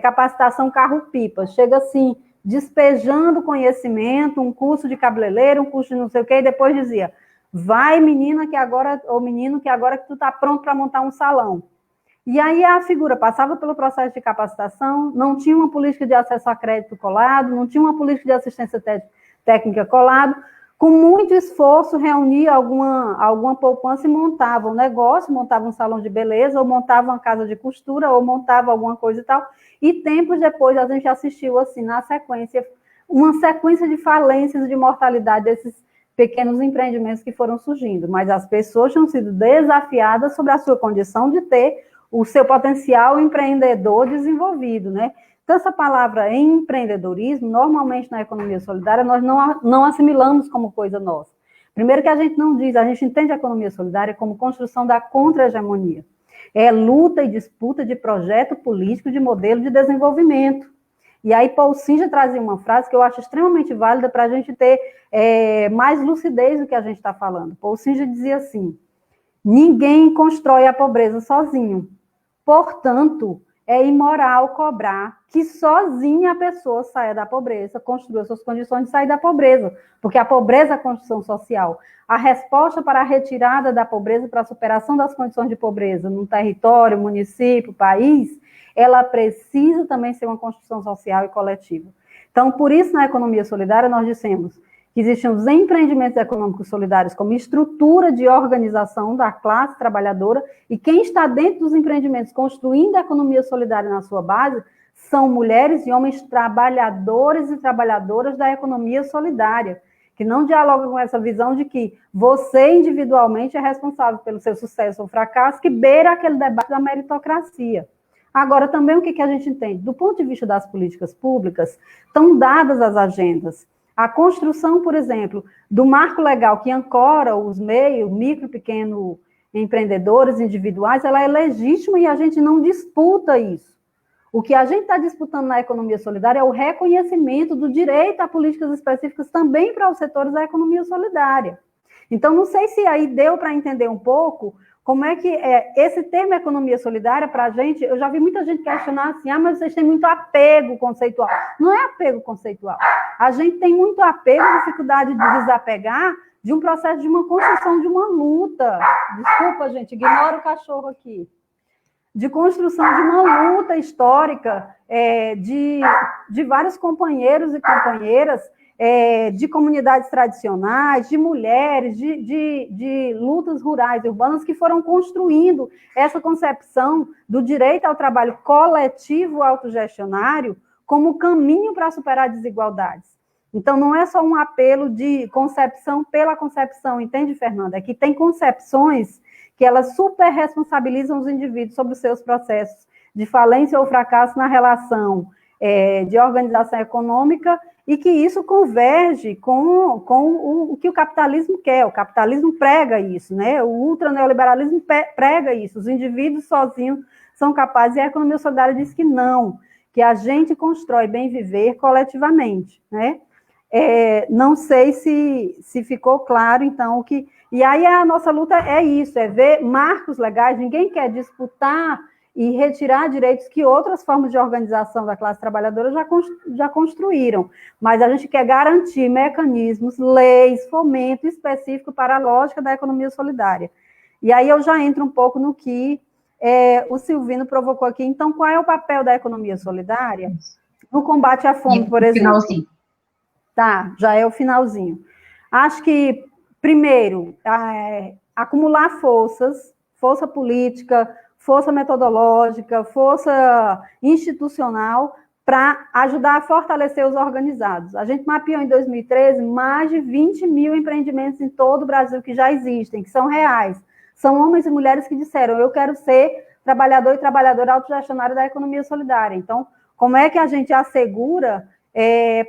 S4: capacitação carro-pipa, chega assim, despejando conhecimento, um curso de cabeleireiro, um curso de não sei o quê, e depois dizia, vai menina que agora, ou menino que agora que tu está pronto para montar um salão. E aí a figura passava pelo processo de capacitação, não tinha uma política de acesso a crédito colado, não tinha uma política de assistência técnica colado, com muito esforço, reunia alguma poupança e montava um negócio, montava um salão de beleza, ou montava uma casa de costura, ou montava alguma coisa e tal. E tempos depois, a gente assistiu, assim, na sequência, uma sequência de falências e de mortalidade desses pequenos empreendimentos que foram surgindo. Mas as pessoas tinham sido desafiadas sobre a sua condição de ter o seu potencial empreendedor desenvolvido, né? Então, essa palavra empreendedorismo, normalmente na economia solidária, nós não assimilamos como coisa nossa. Primeiro que a gente não diz, a gente entende a economia solidária como construção da contra-hegemonia. É luta e disputa de projeto político, de modelo de desenvolvimento. E aí, Paul Singer trazia uma frase que eu acho extremamente válida para a gente ter mais lucidez do que a gente está falando. Paul Singer dizia assim: ninguém constrói a pobreza sozinho. Portanto, é imoral cobrar que sozinha a pessoa saia da pobreza, construa suas condições de sair da pobreza, porque a pobreza é a construção social. A resposta para a retirada da pobreza, para a superação das condições de pobreza num território, município, país, ela precisa também ser uma construção social e coletiva. Então, por isso, na economia solidária, nós dissemos que existiam os empreendimentos econômicos solidários como estrutura de organização da classe trabalhadora, e quem está dentro dos empreendimentos construindo a economia solidária na sua base são mulheres e homens trabalhadores e trabalhadoras da economia solidária, que não dialogam com essa visão de que você individualmente é responsável pelo seu sucesso ou fracasso, que beira aquele debate da meritocracia. Agora, também o que a gente entende? Do ponto de vista das políticas públicas, estão dadas as agendas. A construção, por exemplo, do marco legal que ancora os micro e pequeno empreendedores individuais, ela é legítima e a gente não disputa isso. O que a gente está disputando na economia solidária é o reconhecimento do direito a políticas específicas também para os setores da economia solidária. Então, não sei se aí deu para entender um pouco como é que esse termo economia solidária, para a gente, eu já vi muita gente questionar assim, mas vocês têm muito apego conceitual. Não é apego conceitual. A gente tem muito apego, dificuldade de desapegar de um processo de uma construção de uma luta. Desculpa, gente, ignora o cachorro aqui. De construção de uma luta histórica de vários companheiros e companheiras, de comunidades tradicionais, de mulheres, de lutas rurais e urbanas que foram construindo essa concepção do direito ao trabalho coletivo autogestionário como caminho para superar desigualdades. Então, não é só um apelo de concepção pela concepção, entende, Fernanda? É que tem concepções que elas super responsabilizam os indivíduos sobre os seus processos de falência ou fracasso na relação de organização econômica, e que isso converge com o que o capitalismo quer. O capitalismo prega isso, né? O ultraneoliberalismo prega isso. Os indivíduos sozinhos são capazes, e a economia solidária diz que não, que a gente constrói bem viver coletivamente, né? Não sei se ficou claro, então, o que... E aí a nossa luta é isso, é ver marcos legais. Ninguém quer disputar e retirar direitos que outras formas de organização da classe trabalhadora já construíram, mas a gente quer garantir mecanismos, leis, fomento específico para a lógica da economia solidária. E aí eu já entro um pouco no que o Silvino provocou aqui. Então, qual é o papel da economia solidária no combate à fome, por exemplo? Finalzinho. Tá, já é o finalzinho. Acho que, primeiro, acumular força política, força metodológica, força institucional, para ajudar a fortalecer os organizados. A gente mapeou em 2013 mais de 20 mil empreendimentos em todo o Brasil que já existem, que são reais. São homens e mulheres que disseram, eu quero ser trabalhador e trabalhadora autogestionária da economia solidária. Então, como é que a gente assegura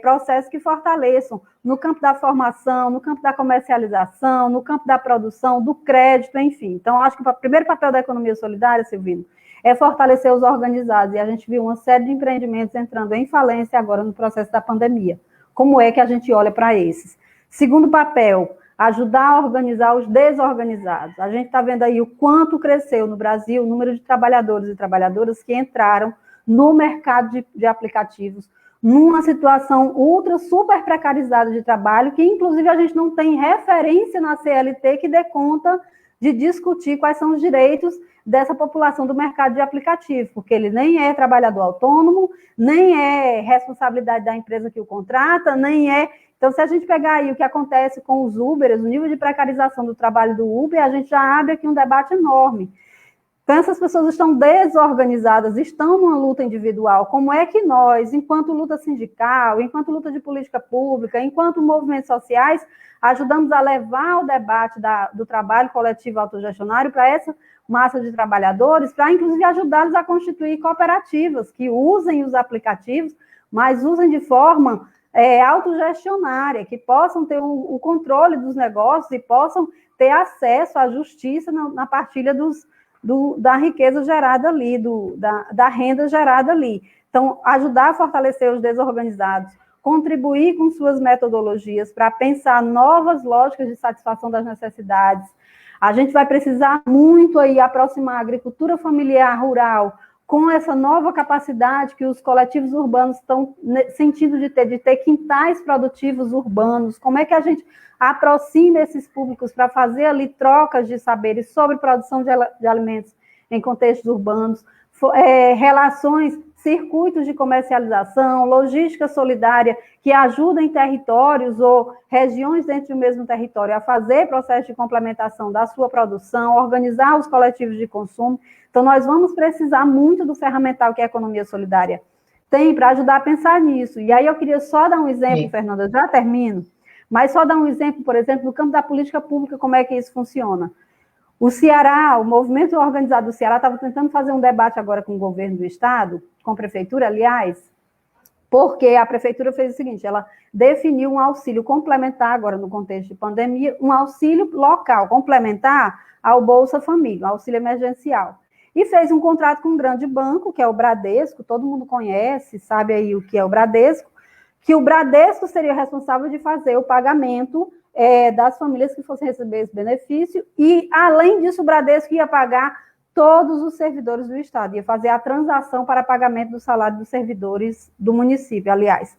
S4: processos que fortaleçam no campo da formação, no campo da comercialização, no campo da produção, do crédito, enfim. Então, acho que o primeiro papel da economia solidária, Silvino, é fortalecer os organizados, e a gente viu uma série de empreendimentos entrando em falência agora no processo da pandemia. Como é que a gente olha para esses? Segundo papel, ajudar a organizar os desorganizados. A gente está vendo aí o quanto cresceu no Brasil o número de trabalhadores e trabalhadoras que entraram no mercado de aplicativos, numa situação super precarizada de trabalho, que inclusive a gente não tem referência na CLT que dê conta de discutir quais são os direitos dessa população do mercado de aplicativo, porque ele nem é trabalhador autônomo, nem é responsabilidade da empresa que o contrata, nem é Então, se a gente pegar aí o que acontece com os Ubers, o nível de precarização do trabalho do Uber, a gente já abre aqui um debate enorme. Então, essas pessoas estão desorganizadas, estão numa luta individual. Como é que nós, enquanto luta sindical, enquanto luta de política pública, enquanto movimentos sociais, ajudamos a levar o debate do trabalho coletivo autogestionário para essa massa de trabalhadores, para, inclusive, ajudá-los a constituir cooperativas que usem os aplicativos, mas usem de forma autogestionária, que possam ter o controle dos negócios e possam ter acesso à justiça na partilha da riqueza gerada ali, da renda gerada ali. Então, ajudar a fortalecer os desorganizados, contribuir com suas metodologias para pensar novas lógicas de satisfação das necessidades. A gente vai precisar muito aí aproximar a agricultura familiar rural com essa nova capacidade que os coletivos urbanos estão sentindo de ter quintais produtivos urbanos. Como é que a gente aproxima esses públicos para fazer ali trocas de saberes sobre produção de alimentos em contextos urbanos, relações, circuitos de comercialização, logística solidária que ajudem territórios ou regiões dentro do mesmo território a fazer processo de complementação da sua produção, organizar os coletivos de consumo. Então, nós vamos precisar muito do ferramental que a economia solidária tem para ajudar a pensar nisso. E aí eu queria só dar um exemplo, Fernanda, já termino, mas só dar um exemplo, por exemplo, no campo da política pública, como é que isso funciona. O Ceará, o movimento organizado do Ceará estava tentando fazer um debate agora com o governo do estado, com a prefeitura, aliás, porque a prefeitura fez o seguinte, ela definiu um auxílio complementar, agora no contexto de pandemia, um auxílio local, complementar ao Bolsa Família, um auxílio emergencial. E fez um contrato com um grande banco, que é o Bradesco, todo mundo conhece, sabe aí o que é o Bradesco, que o Bradesco seria responsável de fazer o pagamento das famílias que fossem receber esse benefício, e, além disso, o Bradesco ia pagar todos os servidores do Estado, ia fazer a transação para pagamento do salário dos servidores do município, aliás.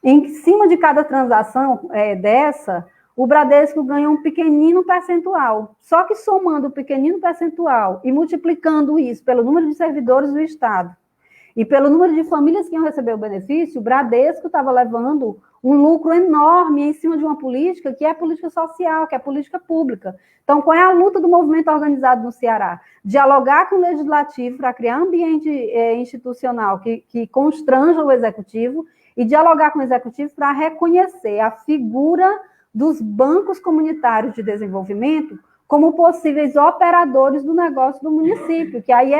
S4: Em cima de cada transação dessa, o Bradesco ganha um pequenino percentual, só que somando o pequenino percentual e multiplicando isso pelo número de servidores do Estado e pelo número de famílias que iam receber o benefício, o Bradesco estava levando um lucro enorme em cima de uma política que é a política social, que é a política pública. Então, qual é a luta do movimento organizado no Ceará? Dialogar com o legislativo para criar um ambiente institucional que constranja o executivo e dialogar com o executivo para reconhecer a figura dos bancos comunitários de desenvolvimento como possíveis operadores do negócio do município, que aí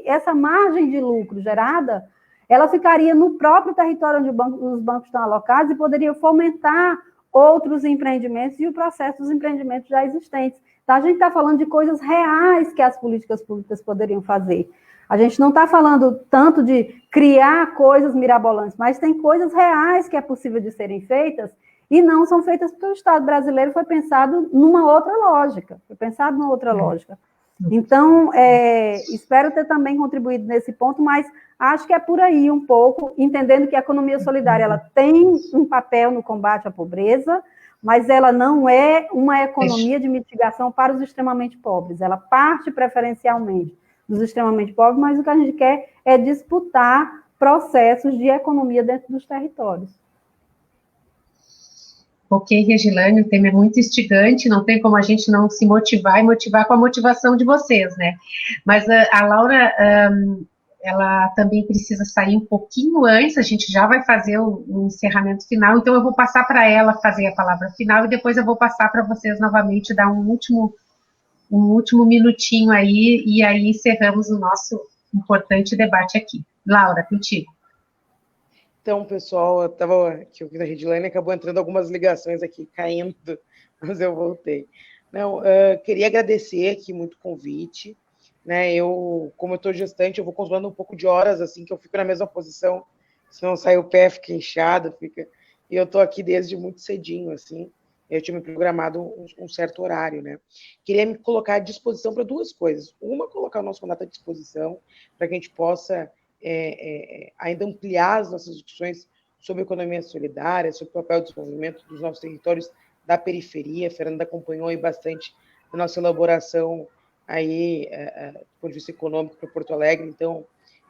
S4: essa margem de lucro gerada, ela ficaria no próprio território onde os bancos estão alocados e poderia fomentar outros empreendimentos e o processo dos empreendimentos já existentes. Então, a gente está falando de coisas reais que as políticas públicas poderiam fazer. A gente não está falando tanto de criar coisas mirabolantes, mas tem coisas reais que é possível de serem feitas e não são feitas porque o Estado brasileiro foi pensado numa outra lógica, Então, espero ter também contribuído nesse ponto, mas acho que é por aí um pouco, entendendo que a economia solidária ela tem um papel no combate à pobreza, mas ela não é uma economia de mitigação para os extremamente pobres, ela parte preferencialmente dos extremamente pobres, mas o que a gente quer é disputar processos de economia dentro dos territórios.
S2: Ok, Regilane, o tema é muito instigante, não tem como a gente não se motivar e motivar com a motivação de vocês, né? Mas a Laura, ela também precisa sair um pouquinho antes, a gente já vai fazer o encerramento final, então eu vou passar para ela fazer a palavra final e depois eu vou passar para vocês novamente, dar um último minutinho aí, e aí encerramos o nosso importante debate aqui. Laura, contigo.
S6: Então, pessoal, eu estava aqui ouvindo a Redilane, acabou entrando algumas ligações aqui, caindo, mas eu voltei. Não, queria agradecer aqui muito o convite, né? Como eu estou gestante, eu vou controlando um pouco de horas, assim, que eu fico na mesma posição, senão sai o pé, fica inchado, e eu estou aqui desde muito cedinho, assim, eu tinha me programado um certo horário, né? Queria me colocar à disposição para duas coisas. Uma, colocar o nosso mandato à disposição, para que a gente possa ainda ampliar as nossas discussões sobre economia solidária, sobre o papel do desenvolvimento dos nossos territórios da periferia. A Fernanda acompanhou aí bastante a nossa elaboração aí, do ponto de vista econômico para Porto Alegre. Então,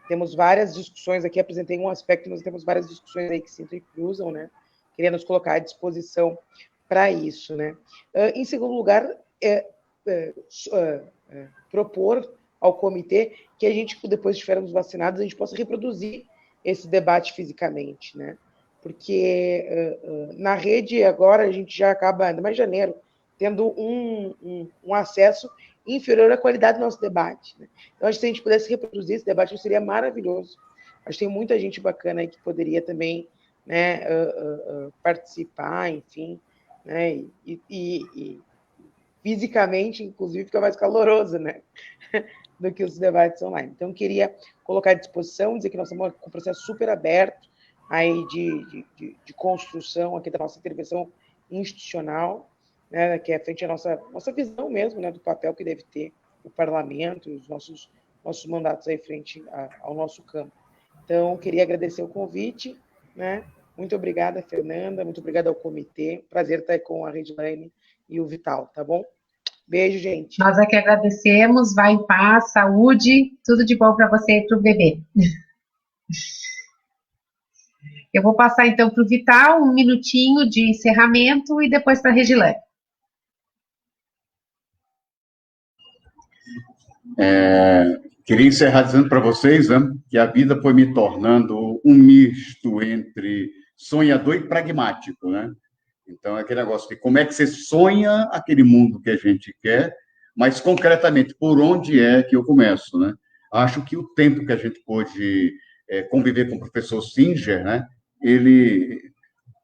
S6: temos várias discussões aqui, apresentei um aspecto, mas temos várias discussões aí que se entrecruzam, né? queria nos colocar à disposição para isso, né? Em segundo lugar, propor ao comitê que a gente, depois de estivermos vacinados, a gente possa reproduzir esse debate fisicamente, né? Porque na rede agora a gente já acaba, ainda mais em janeiro, tendo um acesso inferior à qualidade do nosso debate, né? Então, acho que se a gente pudesse reproduzir esse debate, seria maravilhoso. Acho que tem muita gente bacana aí que poderia também, né, participar, enfim, né, e fisicamente, inclusive, fica mais caloroso, né, do que os debates online. Então, queria colocar à disposição, dizer que nós estamos com um processo super aberto aí de construção aqui da nossa intervenção institucional, né, que é frente à nossa visão mesmo, né, do papel que deve ter o parlamento e os nossos mandatos aí frente ao nosso campo. Então, queria agradecer o convite, né? Muito obrigada, Fernanda, muito obrigada ao comitê. Prazer estar aí com a Redline e o Vital, tá bom? Beijo, gente.
S2: Nós aqui agradecemos, vai em paz, saúde, tudo de bom para você e para o bebê. Eu vou passar então para o Vital, 1 minutinho de encerramento e depois para a Redline.
S5: Queria encerrar dizendo para vocês, né, que a vida foi me tornando um misto entre sonhador e pragmático, né? Então, é aquele negócio de como é que você sonha aquele mundo que a gente quer, mas, concretamente, por onde é que eu começo, né? Acho que o tempo que a gente pôde conviver com o professor Singer, né,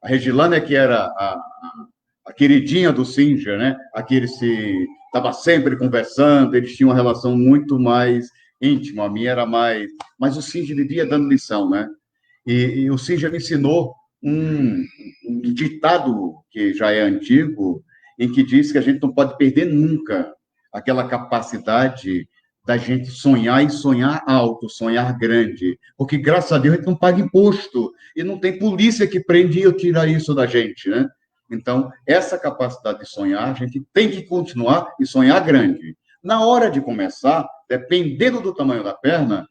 S5: a Regilânia, que era a queridinha do Singer, né, a que ele estava sempre conversando, eles tinham uma relação muito mais íntima, a minha era mais... Mas o Singer vivia dando lição, né? E o Singer me ensinou um ditado que já é antigo, em que diz que a gente não pode perder nunca aquela capacidade da gente sonhar e sonhar alto, sonhar grande, porque, graças a Deus, a gente não paga imposto e não tem polícia que prende e tira isso da gente, né? Então, essa capacidade de sonhar, a gente tem que continuar e sonhar grande. Na hora de começar, dependendo do tamanho da perna,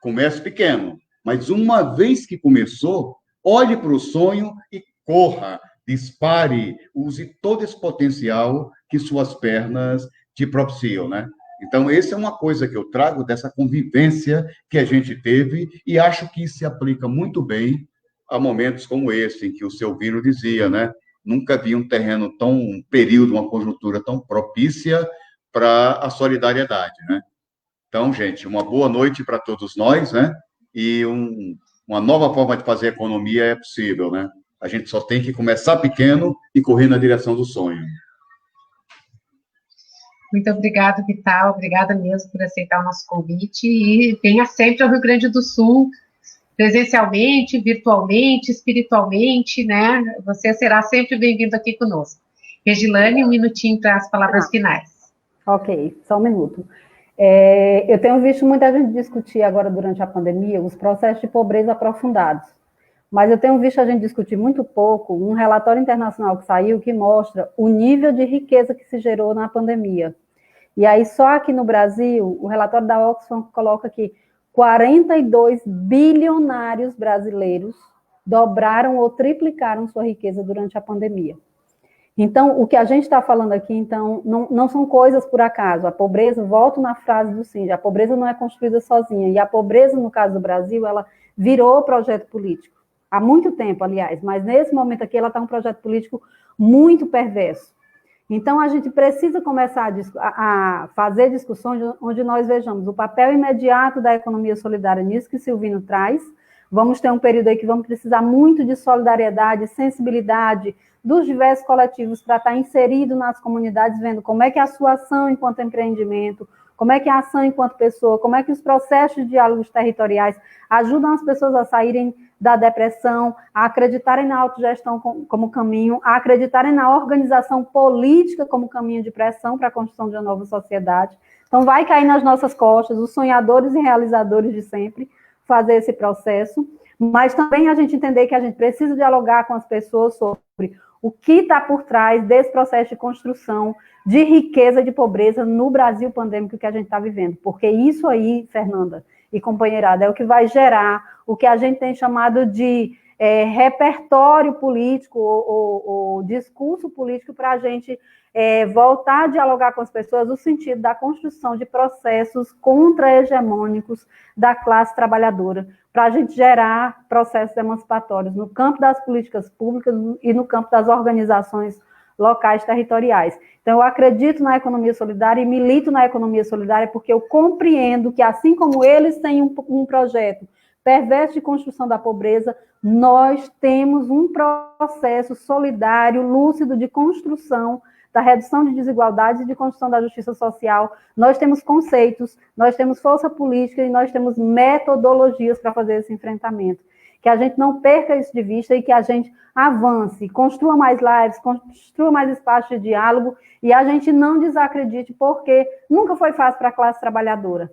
S5: comece pequeno, mas uma vez que começou, olhe para o sonho e corra, dispare, use todo esse potencial que suas pernas te propiciam, né? Então, essa é uma coisa que eu trago dessa convivência que a gente teve e acho que se aplica muito bem a momentos como esse, em que o seu Vino dizia, né? Nunca vi um período, uma conjuntura tão propícia para a solidariedade, né? Então, gente, uma boa noite para todos nós, né? E uma nova forma de fazer economia é possível, né? A gente só tem que começar pequeno e correr na direção do sonho.
S2: Muito obrigada, Vital. Obrigada mesmo por aceitar o nosso convite. E venha sempre ao Rio Grande do Sul, presencialmente, virtualmente, espiritualmente, né? Você será sempre bem-vindo aqui conosco. Regilane, 1 minutinho para as palavras finais.
S4: Ok, só 1 minuto. Eu tenho visto muita gente discutir agora, durante a pandemia, os processos de pobreza aprofundados. Mas eu tenho visto a gente discutir muito pouco um relatório internacional que saiu que mostra o nível de riqueza que se gerou na pandemia. E aí, só aqui no Brasil, o relatório da Oxfam coloca que 42 bilionários brasileiros dobraram ou triplicaram sua riqueza durante a pandemia. Então, o que a gente está falando aqui, então, não são coisas por acaso. A pobreza, volto na frase do Singer, a pobreza não é construída sozinha. E a pobreza, no caso do Brasil, ela virou projeto político. Há muito tempo, aliás, mas nesse momento aqui ela está um projeto político muito perverso. Então, a gente precisa começar a fazer discussões onde nós vejamos o papel imediato da economia solidária nisso que o Silvino traz. Vamos ter um período aí que vamos precisar muito de solidariedade, sensibilidade dos diversos coletivos para estar inserido nas comunidades, vendo como é que a sua ação enquanto empreendimento, como é que a ação enquanto pessoa, como é que os processos de diálogos territoriais ajudam as pessoas a saírem da depressão, a acreditarem na autogestão como caminho, a acreditarem na organização política como caminho de pressão para a construção de uma nova sociedade. Então, vai cair nas nossas costas, os sonhadores e realizadores de sempre, fazer esse processo, mas também a gente entender que a gente precisa dialogar com as pessoas sobre o que está por trás desse processo de construção de riqueza e de pobreza no Brasil pandêmico que a gente está vivendo. Porque isso aí, Fernanda e companheirada, é o que vai gerar o que a gente tem chamado de repertório político ou discurso político para a gente voltar a dialogar com as pessoas no sentido da construção de processos contra-hegemônicos da classe trabalhadora, para a gente gerar processos emancipatórios no campo das políticas públicas e no campo das organizações locais territoriais. Então, eu acredito na economia solidária e milito na economia solidária porque eu compreendo que, assim como eles têm um projeto perverso de construção da pobreza, nós temos um processo solidário, lúcido, de construção da redução de desigualdades e de construção da justiça social. Nós temos conceitos, nós temos força política e nós temos metodologias para fazer esse enfrentamento. Que a gente não perca isso de vista e que a gente avance, construa mais lives, construa mais espaços de diálogo e a gente não desacredite, porque nunca foi fácil para a classe trabalhadora.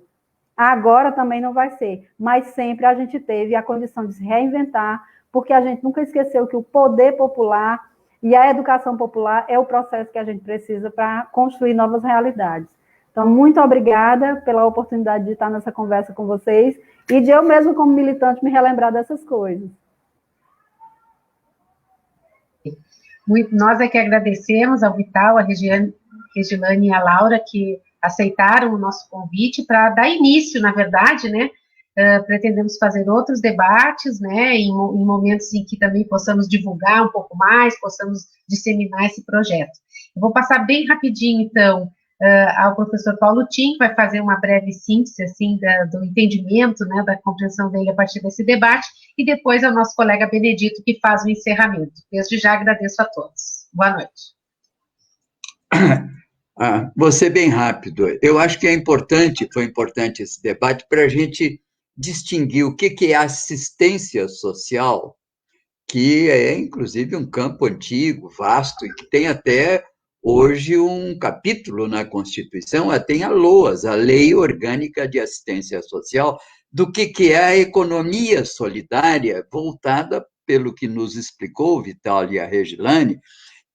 S4: Agora também não vai ser, mas sempre a gente teve a condição de se reinventar, porque a gente nunca esqueceu que o poder popular e a educação popular é o processo que a gente precisa para construir novas realidades. Então, muito obrigada pela oportunidade de estar nessa conversa com vocês e de eu mesmo, como militante, me relembrar dessas coisas.
S2: Nós é que agradecemos ao Vital, a Regilane e a Laura, que aceitaram o nosso convite para dar início, na verdade, né? Pretendemos fazer outros debates, né, em momentos em que também possamos divulgar um pouco mais, possamos disseminar esse projeto. Eu vou passar bem rapidinho, então, ao professor Paulo Tim, que vai fazer uma breve síntese, assim, do entendimento, né, da compreensão dele a partir desse debate, e depois ao nosso colega Benedito, que faz o encerramento. Desde já agradeço a todos. Boa noite.
S3: Vou ser bem rápido. Eu acho que foi importante esse debate para a gente distinguir o que é assistência social, que é, inclusive, um campo antigo, vasto, e que tem até hoje um capítulo na Constituição, tem a LOAS, a Lei Orgânica de Assistência Social, do que é a economia solidária, voltada, pelo que nos explicou o Vital e a Regilane,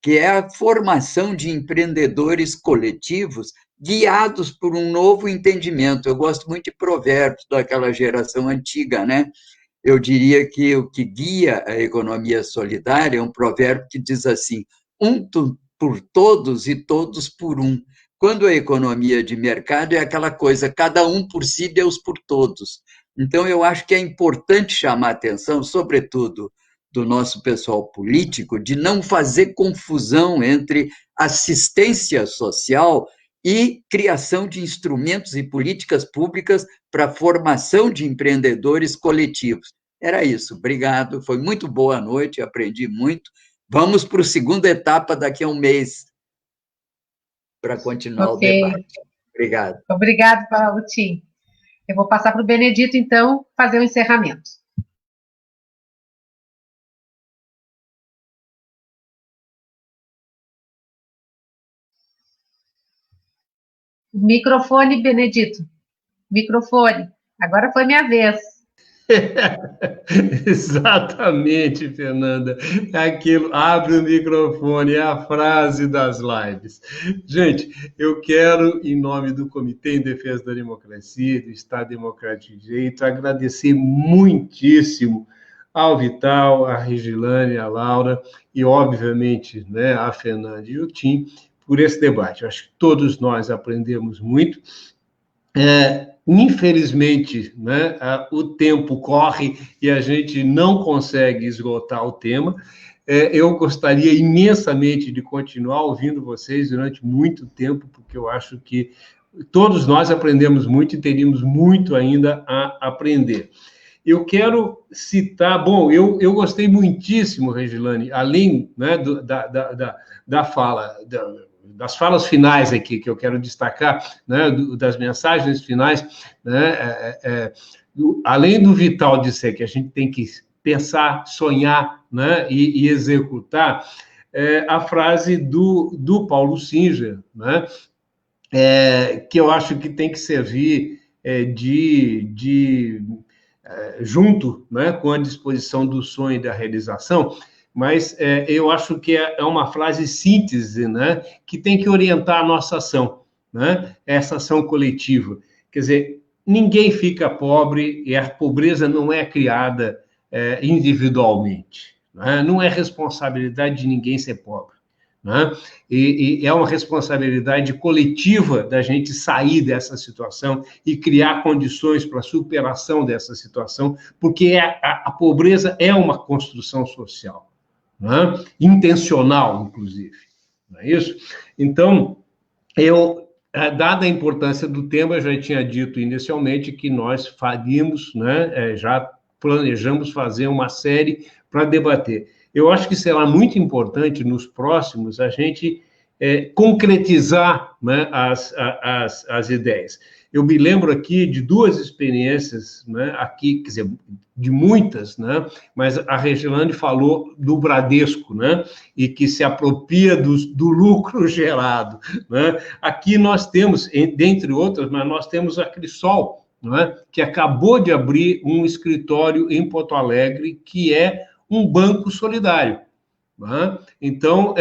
S3: que é a formação de empreendedores coletivos guiados por um novo entendimento. Eu gosto muito de provérbios daquela geração antiga, né? Eu diria que o que guia a economia solidária é um provérbio que diz assim: por todos e todos por um. Quando a economia de mercado é aquela coisa, cada um por si, Deus por todos. Então, eu acho que é importante chamar a atenção, sobretudo do nosso pessoal político, de não fazer confusão entre assistência social e criação de instrumentos e políticas públicas para a formação de empreendedores coletivos. Era isso, obrigado, foi muito boa noite, aprendi muito. Vamos para a segunda etapa daqui a um mês, para continuar o debate. Obrigado.
S2: Obrigado, Paulo Tim. Eu vou passar para o Benedito, então, fazer o encerramento. Microfone, Benedito. Microfone. Agora foi minha vez.
S1: Exatamente, Fernanda. Aquilo, abre o microfone, é a frase das lives. Gente, eu quero, em nome do Comitê em Defesa da Democracia, do Estado Democrático de Direito, agradecer muitíssimo ao Vital, à Regilane, à Laura e, obviamente, né, à Fernanda e o Tim, por esse debate. Eu acho que todos nós aprendemos muito. Infelizmente, né, o tempo corre e a gente não consegue esgotar o tema. Eu gostaria imensamente de continuar ouvindo vocês durante muito tempo, porque eu acho que todos nós aprendemos muito e teríamos muito ainda a aprender. Eu quero citar... Bom, eu gostei muitíssimo, Regilane, além, né, da fala... das falas finais aqui, que eu quero destacar, né, das mensagens finais, né, além do Vital dizer que a gente tem que pensar, sonhar, né, e executar, a frase do Paulo Singer, né, que eu acho que tem que servir junto, né, com a disposição do sonho e da realização, mas eu acho que é uma frase síntese, né, que tem que orientar a nossa ação, né, essa ação coletiva. Quer dizer, ninguém fica pobre e a pobreza não é criada individualmente. Não é responsabilidade de ninguém ser pobre. E é uma responsabilidade coletiva da gente sair dessa situação e criar condições para a superação dessa situação, porque a pobreza é uma construção social, intencional, inclusive. Não é isso? Então, dada a importância do tema, eu já tinha dito inicialmente que nós faríamos, já planejamos fazer uma série para debater. Eu acho que será muito importante, nos próximos, a gente concretizar as ideias. Eu me lembro aqui de duas experiências, aqui, quer dizer, de muitas, mas a Regilane falou do Bradesco, e que se apropria do lucro gerado. Aqui nós temos, dentre outras, mas nós temos a Crisol, que acabou de abrir um escritório em Porto Alegre, que é um banco solidário. Então,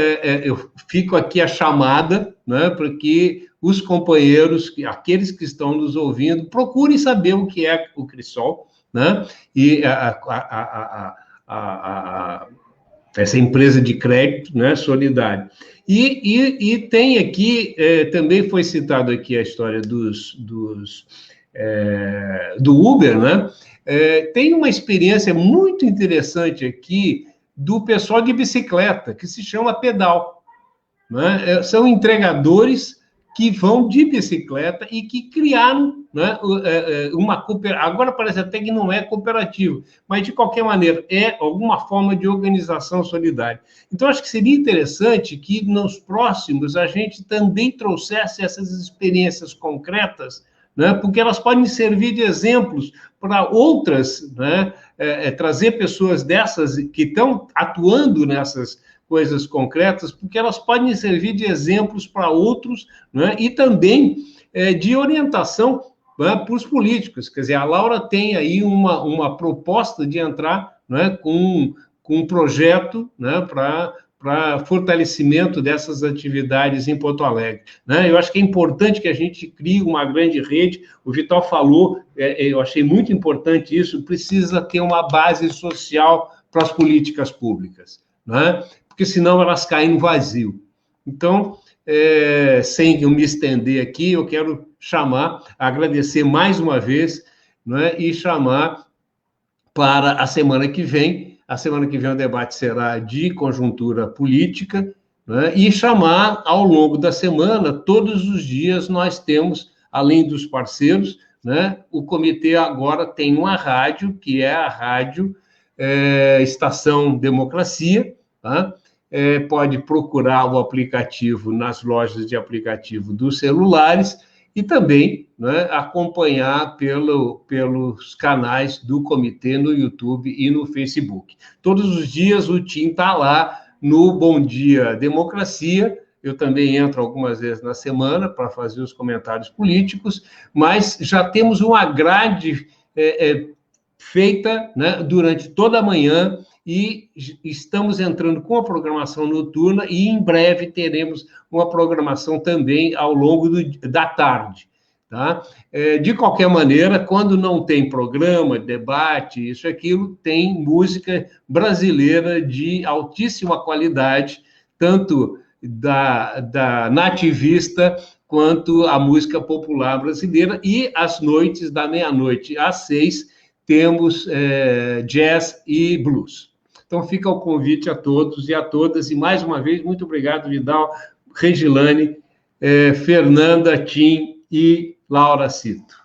S1: eu fico aqui a chamada, para que os companheiros, aqueles que estão nos ouvindo, procurem saber o que é o Crisol, e essa empresa de crédito, solidário. E tem aqui, também foi citado aqui a história do Uber, tem uma experiência muito interessante aqui do pessoal de bicicleta, que se chama Pedal. São entregadores que vão de bicicleta e que criaram uma cooperativa. Agora parece até que não é cooperativo, mas, de qualquer maneira, é alguma forma de organização solidária. Então, acho que seria interessante que, nos próximos, a gente também trouxesse essas experiências concretas, porque elas podem servir de exemplos para outras, trazer pessoas dessas que estão atuando nessas coisas concretas, porque elas podem servir de exemplos para outros, e também de orientação para os políticos. Quer dizer, a Laura tem aí uma proposta de entrar com um projeto para fortalecimento dessas atividades em Porto Alegre. Eu acho que é importante que a gente crie uma grande rede. O Vital falou, eu achei muito importante isso, precisa ter uma base social para as políticas públicas, porque senão elas caem no vazio. Então, sem eu me estender aqui, eu quero agradecer mais uma vez, e chamar para a semana que vem. A semana que vem o debate será de conjuntura política, e chamar ao longo da semana, todos os dias nós temos, além dos parceiros, o comitê agora tem uma rádio, que é a rádio Estação Democracia, pode procurar o aplicativo nas lojas de aplicativo dos celulares, e também acompanhar pelos canais do comitê no YouTube e no Facebook. Todos os dias o Tim está lá no Bom Dia Democracia. Eu também entro algumas vezes na semana para fazer os comentários políticos, mas já temos uma grade feita durante toda a manhã, e estamos entrando com a programação noturna, e em breve teremos uma programação também ao longo da tarde. Tá? De qualquer maneira, quando não tem programa, debate, isso, aquilo, tem música brasileira de altíssima qualidade, tanto da nativista quanto a música popular brasileira, e às noites, da meia-noite às 6, temos jazz e blues. Então, fica o convite a todos e a todas, e mais uma vez, muito obrigado, Vidal, Regilane, Fernanda, Tim e Laura Cito.